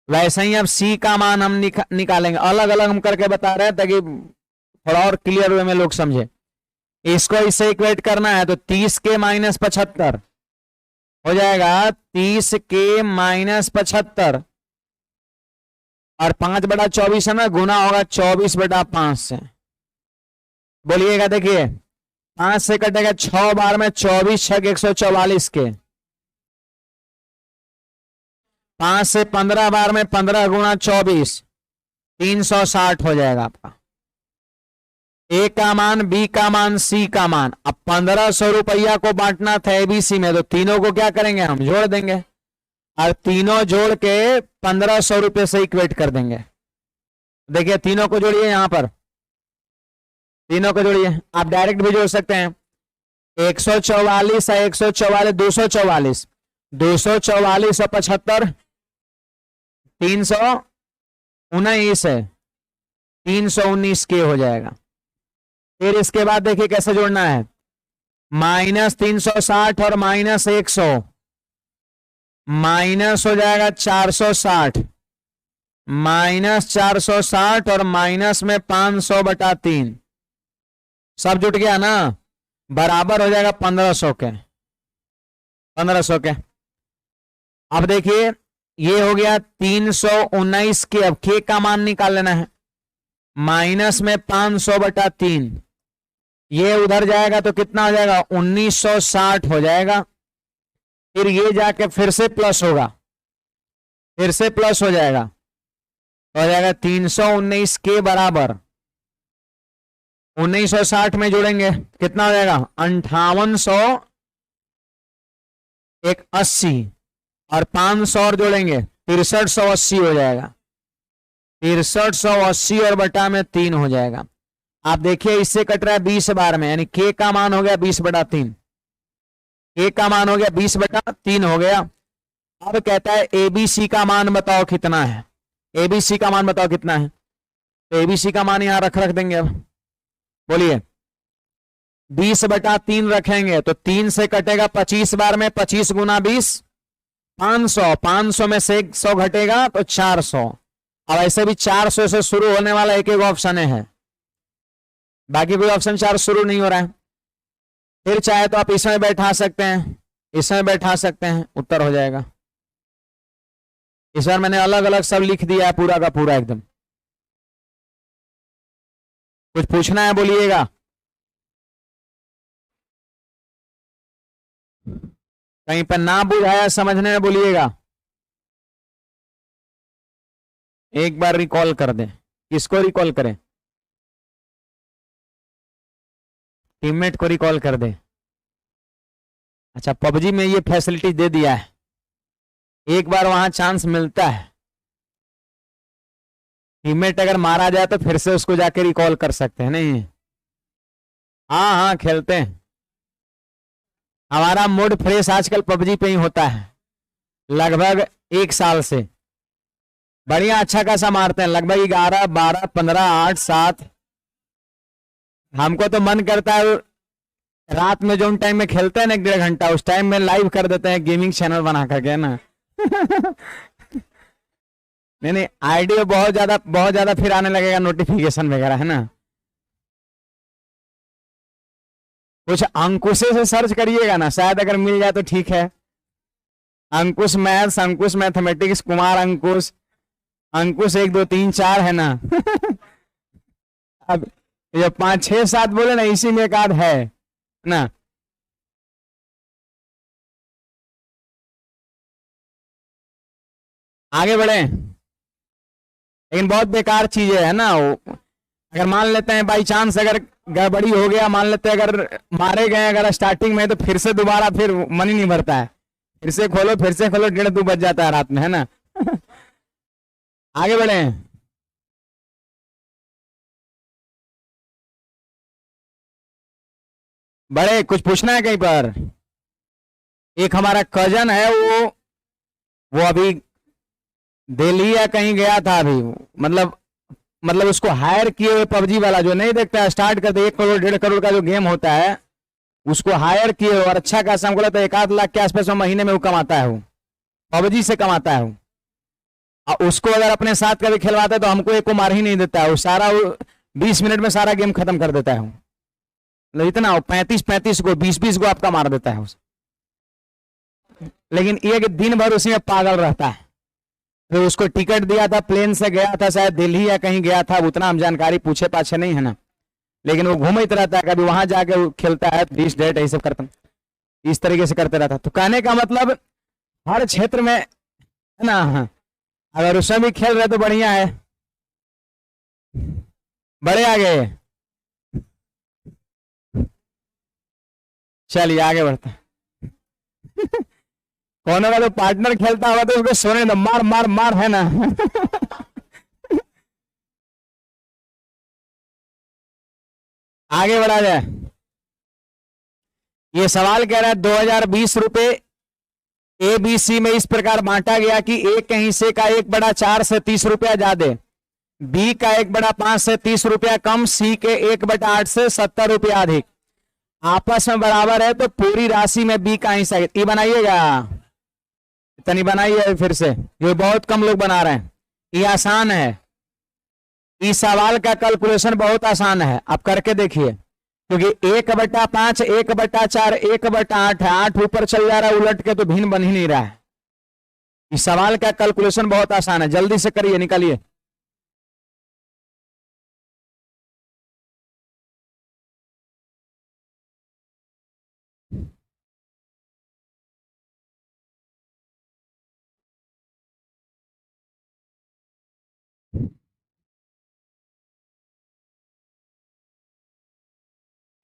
वैसे ही अब सी का मान हम निकालेंगे, अलग अलग हम करके बता रहे हैं ताकि थोड़ा और क्लियर वे में लोग समझे। इसको इससे इक्वेट करना है तो 30K - 75 हो जाएगा, 30K - 75, और 5/24 है ना, गुना होगा 24/5 से। बोलिएगा, देखिए 5 से कटेगा 6 बार में 24 6 144 के, 5 से 15 बार में 15 × 24 360 हो जाएगा आपका। ए का मान, बी का मान, सी का मान। अब 1500 रुपया को बांटना था एबीसी में, तो तीनों को क्या करेंगे, हम जोड़ देंगे, और तीनों जोड़ के 1500 रुपये से इक्वेट कर देंगे। देखिए तीनों को जोड़िए, यहां पर तीनों को जोड़िए। आप डायरेक्ट भी जोड़ सकते हैं, 144 है, 144 244, 244 और 75 319 है, 319K हो जाएगा। फिर इसके बाद देखिए कैसे जोड़ना है, -360 और -100, माइनस हो जाएगा 460, -460 और माइनस में 500/3, सब जुट गया ना, बराबर हो जाएगा 1500 के, 1500 के। अब देखिए ये हो गया 319 के, अब के का मान निकाल लेना है, माइनस में 500/3, ये उधर जाएगा तो कितना हो जाएगा 1960 हो जाएगा, फिर ये जाके फिर से प्लस होगा, फिर से प्लस हो जाएगा, तो हो जाएगा 319 के बराबर 1960 में जोड़ेंगे कितना हो जाएगा 5880, और 500 और जोड़ेंगे 6380 हो जाएगा, 6380 और बटा में 3 हो जाएगा। आप देखिए इससे कट रहा है 20 बार में, यानी के का मान हो गया 20/3, के का मान हो गया 20/3 हो गया। अब कहता है एबीसी का मान बताओ कितना है, एबीसी का मान बताओ कितना है, तो एबीसी का मान यहां रख देंगे। अब बोलिए 20/3 रखेंगे तो 3 से कटेगा 25 बार में, 25 गुना 20 500, 500 में से 100 घटेगा तो 400। अब ऐसे भी 400 से शुरू होने वाला एक एक ऑप्शन है, बाकी कोई ऑप्शन 4 शुरू नहीं हो रहा है। फिर चाहे तो आप इसमें बैठा सकते हैं, इसमें बैठा सकते हैं, उत्तर हो जाएगा। इस बार मैंने अलग अलग सब लिख दिया है पूरा का पूरा एकदम। कुछ पूछना है बोलिएगा। कहीं पर ना बुझाया समझने में बोलिएगा, एक बार रिकॉल कर दें। किसको रिकॉल करें, टीममेट को रिकॉल कर दे। अच्छा पबजी में ये फैसिलिटी दे दिया है, एक बार वहां चांस मिलता है, टीममेट अगर मारा जाए तो फिर से उसको जाके रिकॉल कर सकते हैं। नहीं हाँ हाँ खेलते हैं, हमारा मूड फ्रेश आजकल पबजी पे ही होता है, लगभग 1 साल से बढ़िया अच्छा खासा मारते हैं, लगभग 11 12 15 8 7। हमको तो मन करता है रात में जो टाइम में खेलते हैं ना 1-1.5 घंटा, उस टाइम में लाइव कर देते हैं गेमिंग चैनल बना करके ना। नहीं आईडी बहुत ज्यादा फिर आने लगेगा नोटिफिकेशन वगैरह, है ना। कुछ अंकुशे से सर्च करिएगा ना, शायद अगर मिल जाए तो ठीक है। अंकुश मैथ्स, अंकुश मैथमेटिक्स, कुमार अंकुश, अंकुश 1 2 3 4 है ना। अब ये 5 6 7 बोले ना, इसी में एक आध है ना। आगे बढ़े, लेकिन बहुत बेकार चीजें है ना वो। अगर मान लेते हैं बाई चांस अगर गड़बड़ी हो गया, मान लेते हैं अगर मारे गए अगर स्टार्टिंग में, तो फिर से दोबारा फिर मन ही नहीं भरता है, फिर से खोलो 1:30 बज जाता है रात में, है ना। आगे बढ़े, बड़े कुछ पूछना है कहीं पर। एक हमारा कजन है, वो अभी दिल्ली या कहीं गया था अभी, मतलब उसको हायर किए हुए पबजी वाला जो नहीं देखता है, स्टार्ट करते 1 करोड़ 1.5 करोड़ का जो गेम होता है, उसको हायर किए और अच्छा खासा हमको लगता है 1-8 लाख के आसपास महीने में वो कमाता है, वो पबजी से कमाता है वो। और उसको अगर अपने साथ कभी खिलवाता है तो हमको एक को मार ही नहीं देता है, वो सारा 20 मिनट में सारा गेम खत्म कर देता है वो। मतलब इतना 35 को 20 को आपका मार देता है उसे। लेकिन एक दिन भर उसी में पागल रहता है। फिर उसको टिकट दिया था, प्लेन से गया था, शायद दिल्ली या कहीं गया था, उतना हम जानकारी पूछे पाछे नहीं है ना, लेकिन वो घूमते रहता है, कभी वहां जाके वो खेलता है, दिस डेट ऐसे करता, इस तरीके से करते रहता। तो कहने का मतलब हर क्षेत्र में है ना, अगर उसमें भी खेल रहे तो बढ़िया है। बड़े आगे चलिए आगे बढ़ते। कौन का तो पार्टनर खेलता होगा तो उसको सोने दो, मार मार मार, है ना। आगे बढ़ा जाए। ये सवाल कह रहा है 2020 रुपए एबीसी में इस प्रकार बांटा गया कि ए के हिस्से का 1/4 से 30 रुपया ज्यादा, बी का 1/5 से 30 रुपया कम, सी के 1/8 से 70 रुपया अधिक, आपस में बराबर है, तो पूरी राशि में बी का हिस्सा ये बनाइएगा। इतनी बनाइए फिर से, ये बहुत कम लोग बना रहे हैं, ये आसान है, इस सवाल का कैलकुलेशन बहुत आसान है, आप करके देखिए। क्योंकि 1/5 1/4 1/8 है, 8 ऊपर चल जा रहा है उलट के, तो भिन्न बन ही नहीं रहा है। इस सवाल का कैलकुलेशन बहुत आसान है, जल्दी से करिए, निकालिए।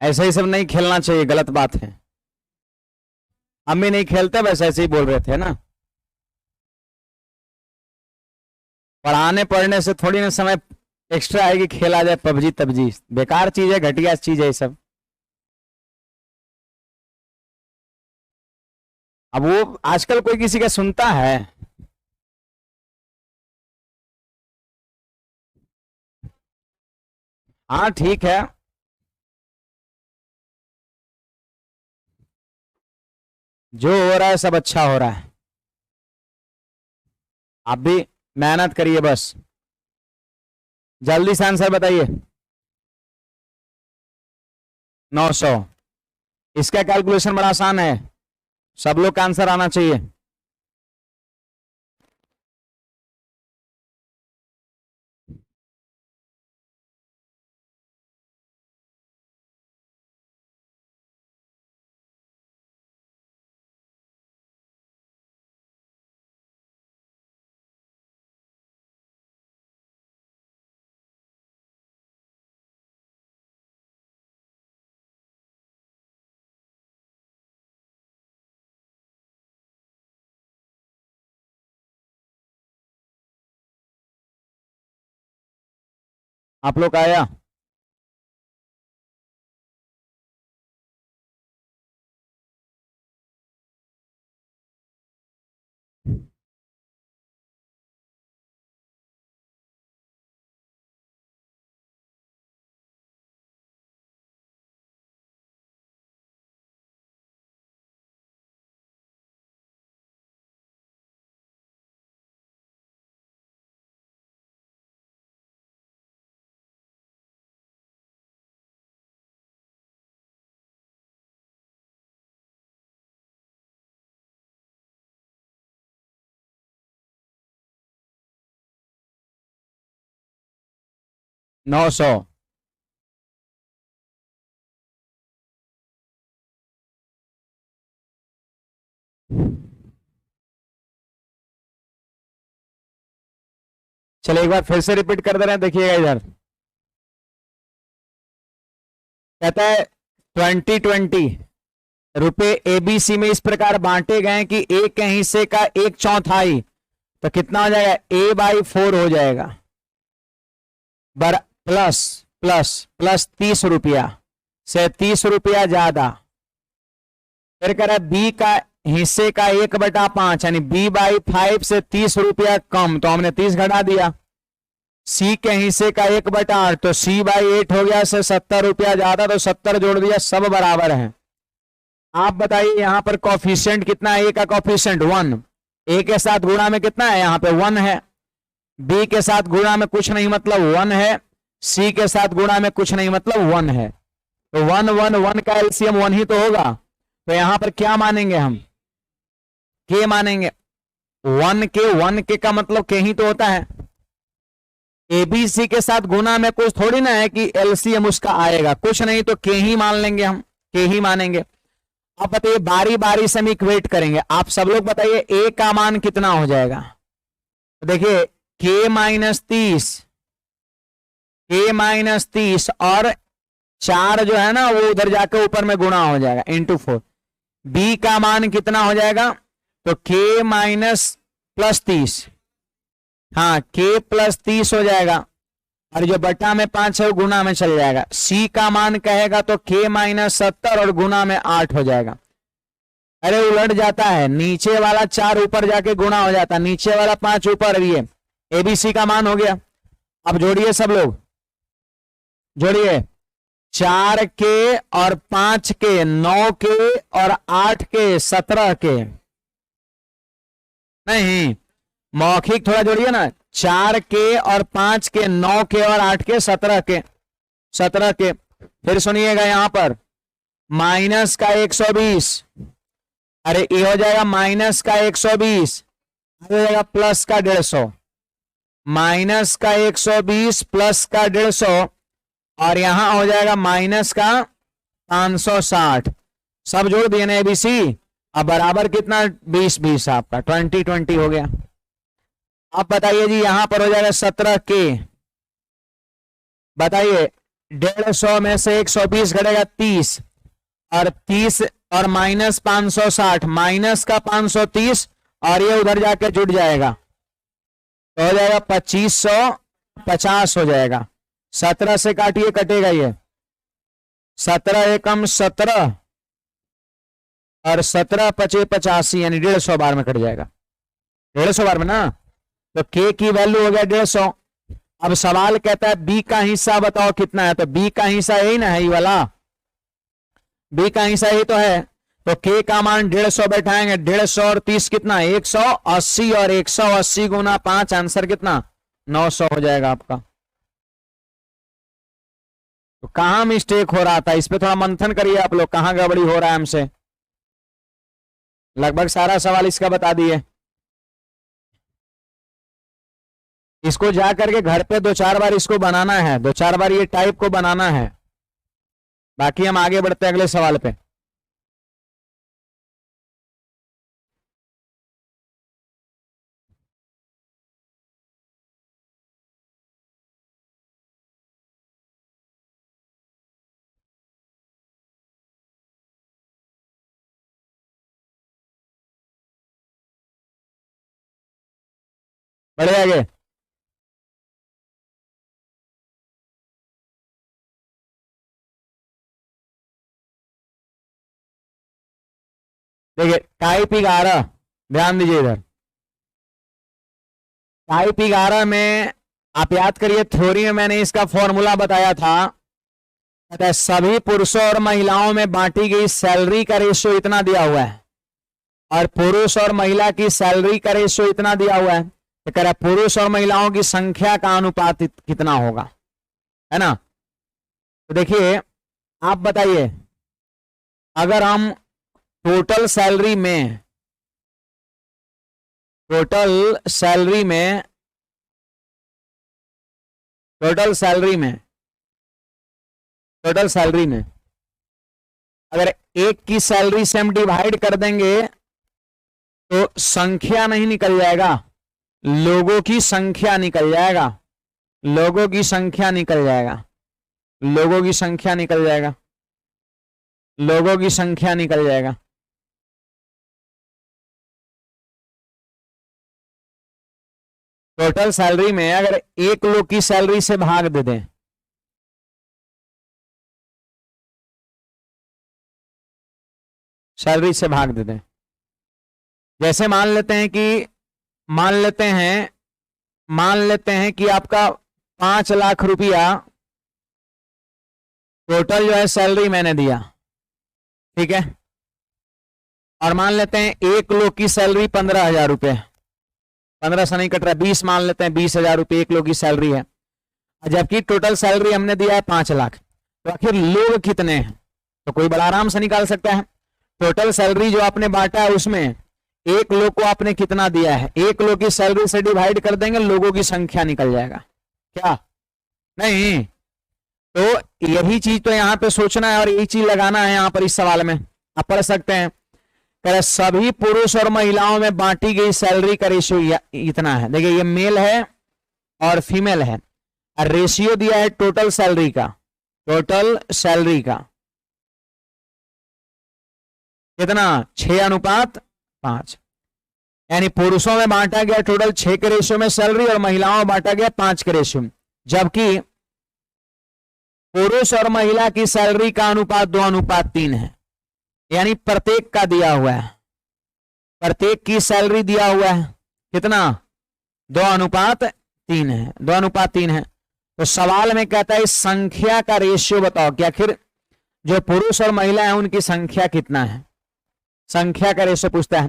ऐसे ही सब नहीं खेलना चाहिए, गलत बात है। हम भी नहीं खेलते, बस ऐसे ही बोल रहे थे ना। पढ़ाने पढ़ने से थोड़ी ना समय एक्स्ट्रा आएगी, खेला जाए पबजी तबजी, बेकार चीज है, घटिया चीज है ये सब। अब वो आजकल कोई किसी का सुनता है? हाँ ठीक है, जो हो रहा है सब अच्छा हो रहा है। आप भी मेहनत करिए, बस जल्दी से आंसर बताइए। 900। इसका कैलकुलेशन बड़ा आसान है, सब लोग का आंसर आना चाहिए। आप लोग आया? नौ सौ। चलिए एक बार फिर से रिपीट कर दे रहे हैं, देखिएगा इधर। कहता है 2020 रुपए एबीसी में इस प्रकार बांटे गए कि एक के हिस्से का 1/4, तो कितना हो जाएगा? A/4 हो जाएगा। प्लस प्लस प्लस 30 रुपया से 30 रुपया ज्यादा। फिर कह रहा है बी का हिस्से का 1/5 यानी B/5 से 30 रुपया कम, तो हमने 30 घटा दिया। सी के हिस्से का 1/8 तो C/8 हो गया, से 70 रुपया ज्यादा, तो 70 जोड़ दिया, सब बराबर है। आप बताइए यहां पर कॉफिशिएंट कितना है? ए का कॉफिशिएंट 1, ए के साथ गुणा में कितना है? यहाँ पे 1 है। बी के साथ गुणा में कुछ नहीं मतलब 1 है, सी के साथ गुणा में कुछ नहीं मतलब 1 है, तो 1 1 1 का एलसीएम 1 ही तो होगा। तो यहां पर क्या मानेंगे हम? के मानेंगे। 1 के का मतलब के ही तो होता है। एबीसी के साथ गुना में कुछ थोड़ी ना है कि एलसीएम उसका आएगा, कुछ नहीं, तो के ही मान लेंगे हम, के ही मानेंगे। अब बताइए बारी बारी से हम इक्वेट करेंगे, आप सब लोग बताइए ए का मान कितना हो जाएगा? तो देखिए K-30, K-30 और 4 जो है ना वो उधर जाकर ऊपर में गुणा हो जाएगा इंटू 4। बी का मान कितना हो जाएगा? तो K-+30, हाँ K+30 हो जाएगा, और जो बटा में 5 है वो गुना में चल जाएगा। सी का मान कहेगा तो K-70 और गुना में 8 हो जाएगा। अरे उलट जाता है, नीचे वाला 4 ऊपर जाके गुना हो जाता है, नीचे वाला 5 ऊपर। ये एबीसी का मान हो गया। अब जोड़िए सब लोग, जोड़िए 4 के और 5 के, 9 के और 8 के, 17 के, नहीं मौखिक थोड़ा जोड़िए ना। 4 के और 5 के, 9 के और 8 के, 17 के, 17 के। फिर सुनिएगा यहां पर माइनस का 120, अरे ये हो जाएगा माइनस का 120, हो जाएगा प्लस का 150, माइनस का 120, प्लस का 150, और यहां हो जाएगा माइनस का 560। सब जोड़ दिए ना एबीसी। अब बराबर कितना, 20 20, आपका 20 20 हो गया। अब बताइए जी, यहां पर हो जाएगा 17 के, बताइए 150 में से 120 घटेगा 30, और 30 और माइनस 560, माइनस का 530, और ये उधर जाके जुड़ जाएगा तो हो जाएगा 2550 हो जाएगा। 17 से काटिए, कटेगा ये 17 एकम 17, और 17 पचे 85, यानी 150 बार में कट जाएगा, 150 बार में ना। तो के की वैल्यू हो गया 150। अब सवाल कहता है बी का हिस्सा बताओ कितना है, तो बी का हिस्सा यही ना है, ये वाला बी का हिस्सा यही तो है। तो के का मान 150 बैठाएंगे, 150 और 30 कितना, 180, और 180 गुना 5, आंसर कितना, 900 हो जाएगा आपका। तो कहां मिस्टेक हो रहा था, इस पे थोड़ा मंथन करिए आप लोग, कहां गड़बड़ी हो रहा है हमसे। लगभग सारा सवाल इसका बता दिए। इसको जा करके घर पे 2-4 बार इसको बनाना है, 2-4 बार ये टाइप को बनाना है। बाकी हम आगे बढ़ते हैं अगले सवाल पे। बढ़े आगे। देखिए टाइप 11, ध्यान दीजिए इधर। टाइप 11 में आप याद करिए, थ्योरी में मैंने इसका फॉर्मूला बताया था। कहता है सभी पुरुषों और महिलाओं में बांटी गई सैलरी का रेशियो इतना दिया हुआ है, और पुरुष और महिला की सैलरी का रेशियो इतना दिया हुआ है। तो कह रहा है पुरुष और महिलाओं की संख्या का अनुपात कितना होगा, है ना। तो देखिए आप बताइए, अगर हम टोटल सैलरी में टोटल सैलरी में टोटल सैलरी में टोटल सैलरी में अगर एक की सैलरी से हम डिवाइड कर देंगे तो संख्या नहीं निकल जाएगा, लोगों की संख्या निकल जाएगा, लोगों की संख्या निकल जाएगा, लोगों की संख्या निकल जाएगा, लोगों की संख्या निकल जाएगा। टोटल सैलरी में अगर एक लोग की सैलरी से भाग दे दें, सैलरी से भाग दे दें, जैसे मान लेते हैं कि आपका 5 लाख रुपया टोटल जो है सैलरी मैंने दिया, ठीक है। और मान लेते हैं एक लोग की सैलरी 15,000 रुपये, 15 से नहीं कट रहा, 20 मान लेते हैं, 20,000 रुपये एक लोग की सैलरी है, जबकि टोटल सैलरी हमने दिया है 5 लाख। तो आखिर लोग कितने हैं, तो कोई बड़ा आराम से निकाल सकता है। टोटल सैलरी जो आपने बांटा है उसमें एक लोग को आपने कितना दिया है, एक लोग की सैलरी से डिवाइड कर देंगे, लोगों की संख्या निकल जाएगा क्या, नहीं। तो यही चीज तो यहां पे सोचना है और यही चीज लगाना है यहां पर इस सवाल में। आप पढ़ सकते हैं, सभी पुरुष और महिलाओं में बांटी गई सैलरी का रेशियो इतना है। देखिए ये मेल है और फीमेल है, और रेशियो दिया है टोटल सैलरी का, टोटल सैलरी का कितना, 6:5, यानी पुरुषों में बांटा गया टोटल 6 के रेशियो में सैलरी, और महिलाओं में बांटा गया 5 के रेशियो में। जबकि पुरुष और महिला की सैलरी का अनुपात 2:3 है, यानी प्रत्येक का दिया हुआ है, प्रत्येक की सैलरी दिया हुआ है कितना, 2:3 है, 2:3 है। तो सवाल में कहता है संख्या का रेशियो बताओ कि आखिर जो पुरुष और महिला है उनकी संख्या कितना है, संख्या का रेशियो पूछता है।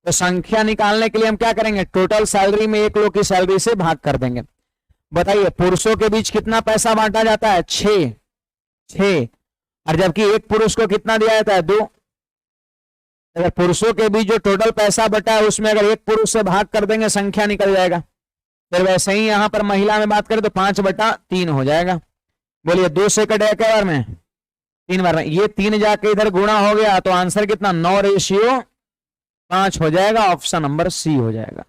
तो संख्या निकालने के लिए हम क्या करेंगे, टोटल सैलरी में एक लोग की सैलरी से भाग कर देंगे। बताइए पुरुषों के बीच कितना पैसा बांटा जाता है, 6, और जबकि एक पुरुष को कितना दिया जाता है, 2। अगर पुरुषों के बीच जो टोटल पैसा बटा है उसमें अगर एक पुरुष से भाग कर देंगे संख्या निकल जाएगा। फिर वैसे ही यहां पर महिला में बात करें तो 5/3 हो जाएगा। बोलिए 2 से कटेगा क्या बार में? 3 बार में। ये 3 जाके इधर गुणा हो गया तो आंसर कितना 9:5 हो जाएगा। ऑप्शन नंबर सी हो जाएगा।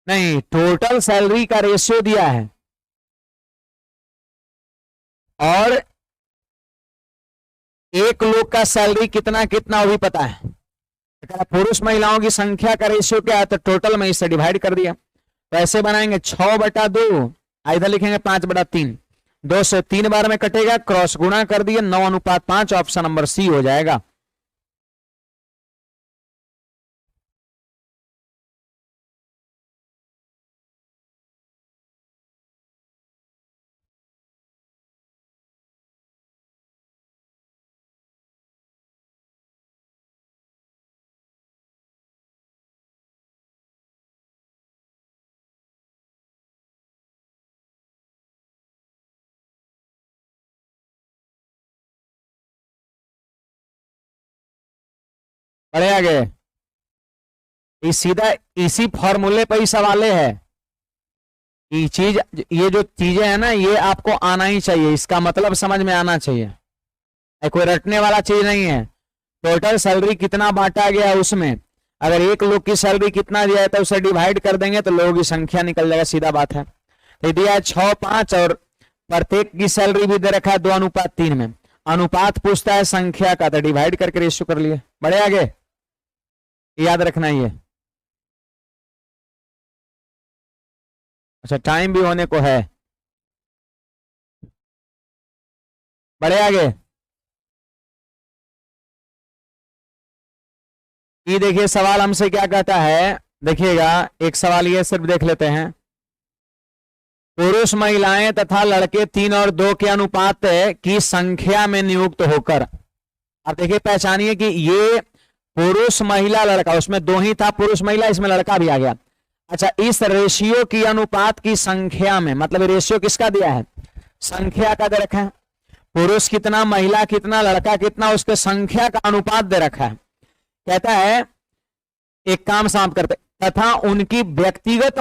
नहीं, टोटल सैलरी का रेशियो दिया है और एक लोग का सैलरी कितना कितना वो भी पता है। पुरुष महिलाओं की संख्या का रेशियो क्या है तो टोटल में इससे डिवाइड कर दिया। तो ऐसे बनाएंगे 6/2, इधर लिखेंगे 5/3। 2 से 3 बार में कटेगा, क्रॉस गुणा कर दिए 9:5। ऑप्शन नंबर सी हो जाएगा। बढ़े आगे। इस सीधा इसी फॉर्मूले पर ही सवाले है। ये चीज, ये जो चीजें है ना, ये आपको आना ही चाहिए, इसका मतलब समझ में आना चाहिए। कोई रटने वाला चीज नहीं है। टोटल सैलरी कितना बांटा गया है उसमें अगर एक लोग की सैलरी कितना दिया है तो उसे डिवाइड कर देंगे तो लोगों की संख्या निकल जाएगा, सीधा बात है। तो दिया है 6, 5 और प्रत्येक की सैलरी भी दे रखा है 2:3 में। अनुपात पूछता है संख्या का तो डिवाइड करके रेशियो कर लिए। बढ़े आगे, याद रखना ये। अच्छा, टाइम भी होने को है। बढ़े आगे। ये देखिए सवाल हमसे क्या कहता है, देखिएगा एक सवाल ये सिर्फ देख लेते हैं। पुरुष महिलाएं तथा लड़के 3 और 2 के अनुपात की संख्या में नियुक्त होकर, अब देखिए पहचानिए कि ये पुरुष महिला लड़का, उसमें 2 ही था पुरुष महिला, इसमें लड़का भी आ गया। अच्छा, इस रेशियो की अनुपात की संख्या में, मतलब रेशियो किसका दिया है? संख्या का दे रखा है। पुरुष कितना, महिला कितना, लड़का कितना, उसके संख्या का अनुपात दे रखा है। कहता है एक काम समाप्त करते, तथा उनकी व्यक्तिगत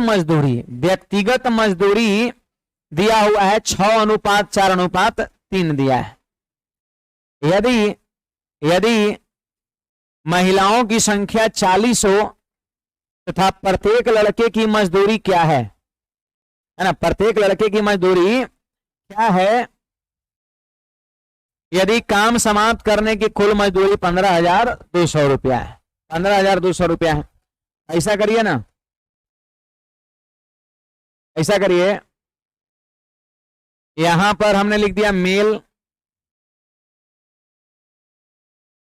मजदूरी दिया हुआ है 6:4:3 दिया है। यदि महिलाओं की संख्या 40 हो तथा प्रत्येक लड़के की मजदूरी क्या है ना, प्रत्येक लड़के की मजदूरी क्या है? यदि काम समाप्त करने की कुल मजदूरी 15,200 रुपया है, 15,200 रुपया है। ऐसा करिए ना, ऐसा करिए, यहां पर हमने लिख दिया मेल,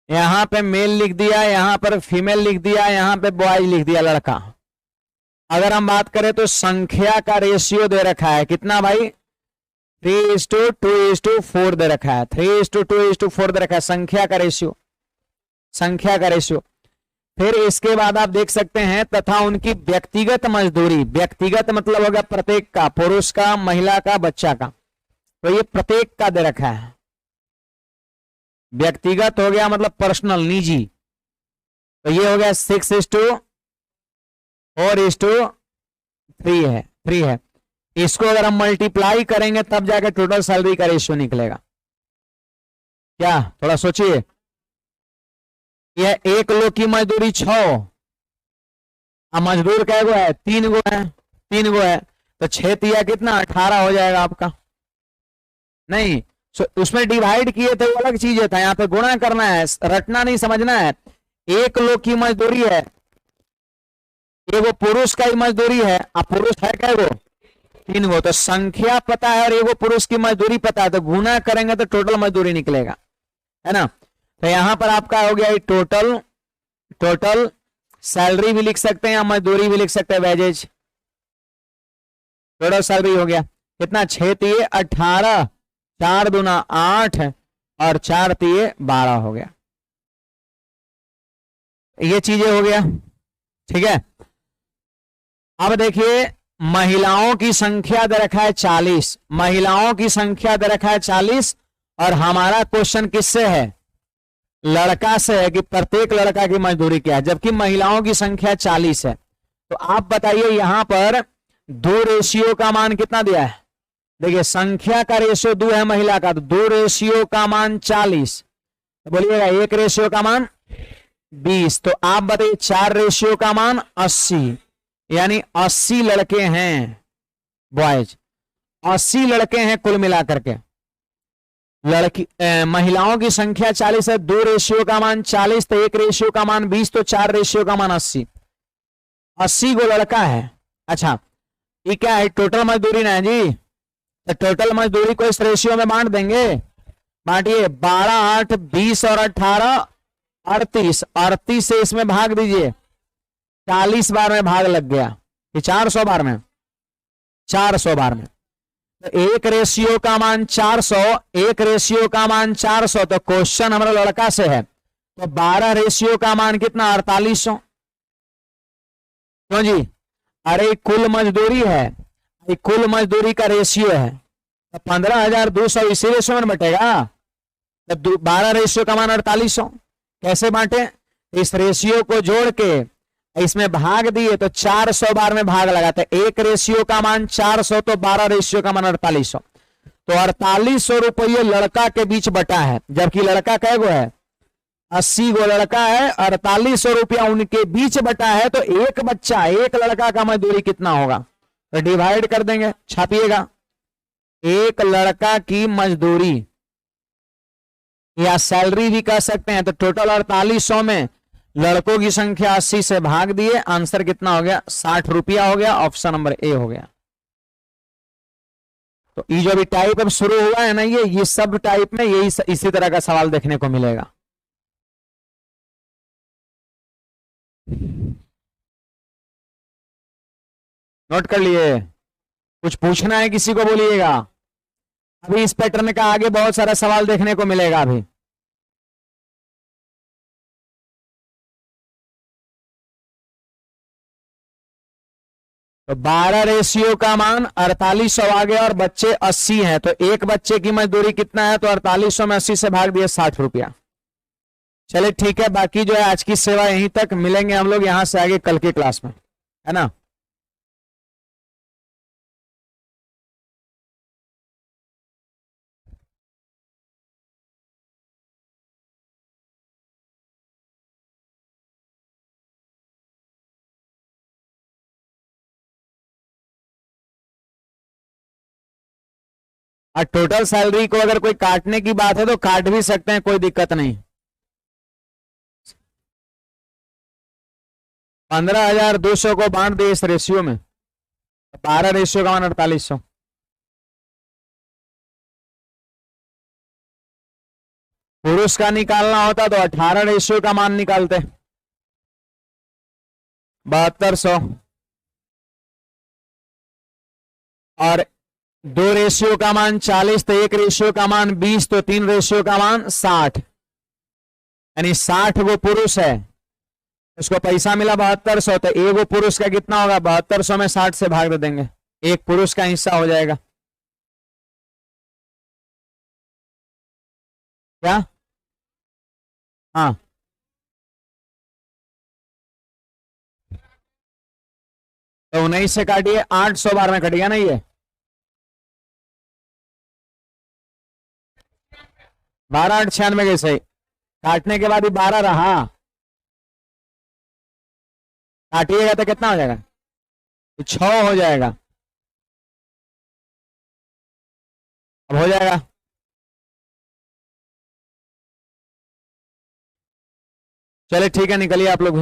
यहां पे मेल लिख दिया, यहां पर फीमेल लिख दिया, यहां पे बॉयज लिख दिया, लड़का। अगर हम बात करें तो संख्या का रेशियो दे रखा है कितना भाई? 3:2:4 दे रखा है, 3:2:4 दे रखा है संख्या का रेशियो, संख्या का रेशियो। फिर इसके बाद आप देख सकते हैं तथा उनकी व्यक्तिगत मजदूरी, व्यक्तिगत मतलब होगा प्रत्येक का, पुरुष का, महिला का, बच्चा का, तो ये प्रत्येक का दे रखा है। व्यक्तिगत हो गया मतलब पर्सनल, निजी, तो ये हो गया 6:4:3 है, 3 है। इसको अगर हम मल्टीप्लाई करेंगे तब जाकर टोटल सैलरी का रेशियो निकलेगा। क्या, थोड़ा सोचिए। यह एक लोग की मजदूरी 6, अब मजदूर कै गो है? 3 गो है, 3 गो है, तो 6 तिया कितना 18 हो जाएगा आपका। नहीं, उसमें डिवाइड किए थे वो अलग चीज था, यहाँ पे गुणा करना है, रटना नहीं, समझना है। एक लोग की मजदूरी है, एगो पुरुष का ही मजदूरी है, अब पुरुष है कै गो? 3 गो, तो संख्या पता है और एगो पुरुष की मजदूरी पता है, तो गुना करेंगे तो टोटल मजदूरी निकलेगा, है ना। तो यहां पर आपका हो गया टोटल सैलरी भी लिख सकते हैं या मजदूरी भी लिख सकते हैं, वेजेज। टोटल सैलरी हो गया कितना? 6×3=18, 4×2=8 और 4×3=12 हो गया। ये चीजें हो गया, ठीक है। अब देखिए महिलाओं की संख्या दे रखा है 40, महिलाओं की संख्या दे रखा है 40 और हमारा क्वेश्चन किससे है? लड़का से है कि प्रत्येक लड़का की मजदूरी क्या है, जबकि महिलाओं की संख्या 40 है। तो आप बताइए यहां पर दो रेशियो का मान कितना दिया है? देखिए संख्या का रेशियो 2 है महिला का, तो 2 रेशियो का मान 40, तो बोलिएगा 1 रेशियो का मान 20। तो आप बताइए 4 रेशियो का मान 80, यानी 80 लड़के हैं बॉयज, 80 लड़के हैं कुल मिलाकर के। लड़की महिलाओं की संख्या 40 है, 2 रेशियो का मान 40, तो 1 रेशियो का मान 20, तो 4 रेशियो का मान 80। 80 गो लड़का है। अच्छा ये क्या है? टोटल मजदूरी ना है जी, तो टोटल मजदूरी को इस रेशियो में बांट देंगे। बांटिए 12 8 20 और 18 38, 38 से इसमें भाग दीजिए, 40 बार में भाग लग गया कि 400 बार में, 400 बार में। तो 1 रेशियो का मान 400, 1 रेशियो का मान 400, तो क्वेश्चन हमारा लड़का से है, तो 12 रेशियो का मान कितना? 4800। क्यों जी? अरे कुल मजदूरी है, ये कुल मजदूरी का रेशियो है, तो 15,200 इसी रेशियो में बटेगा, तो 12 रेशियो का मान 4800। कैसे बांटे? इस रेशियो को जोड़ के इसमें भाग दिए तो 400 बार में भाग लगाते। 1 रेशियो का मान 400, तो 12 रेशियो का मान 4800, तो 4800 रुपये लड़का के बीच बटा है, जबकि लड़का कै गो है? 80 गो लड़का है, 4800 रुपया उनके बीच बटा है। तो एक बच्चा, एक लड़का का मजदूरी कितना होगा? तो डिवाइड कर देंगे, छापिएगा। एक लड़का की मजदूरी या सैलरी भी कह सकते हैं, तो टोटल 4800 में लड़कों की संख्या 80 से भाग दिए, आंसर कितना हो गया? 60 रुपया हो गया। ऑप्शन नंबर ए हो गया। तो ये जो भी टाइप अब शुरू हुआ है ना, ये सब टाइप में यही इसी तरह का सवाल देखने को मिलेगा। नोट कर लिए? कुछ पूछना है किसी को बोलिएगा। अभी इस पैटर्न का आगे बहुत सारा सवाल देखने को मिलेगा अभी। तो 12 रेशियो का मान 4800 आ गया और बच्चे 80 हैं, तो एक बच्चे की मजदूरी कितना है? तो 4800 में 80 से भाग दिए, 60 रुपया। चलिए ठीक है, बाकी जो है आज की सेवा यहीं तक। मिलेंगे हम लोग यहां से आगे कल की क्लास में, है ना। और टोटल सैलरी को अगर कोई काटने की बात है तो काट भी सकते हैं, कोई दिक्कत नहीं। 15,200 को बांट दिए इस रेशियो में, 12 रेशियो का मान 4800। पुरुष का निकालना होता तो 18 रेशियो का मान निकालते, 7200। और 2 रेशियो का मान 40, तो 1 रेशियो का मान 20, तो 3 रेशियो का मान 60, यानी 60 वो पुरुष है, उसको पैसा मिला 7200, तो एक वो पुरुष का कितना होगा? 7200 में 60 से भाग दे देंगे, एक पुरुष का हिस्सा हो जाएगा। क्या? हाँ, तो 19 से काटिए, 800 बार में कट गया ना ये, 12 8 96 कैसे? काटने के बाद ही 12 रहा, काटिएगा तो कितना हो जाएगा? तो 6 हो जाएगा। अब हो जाएगा। चलिए ठीक है, निकलिए आप लोग।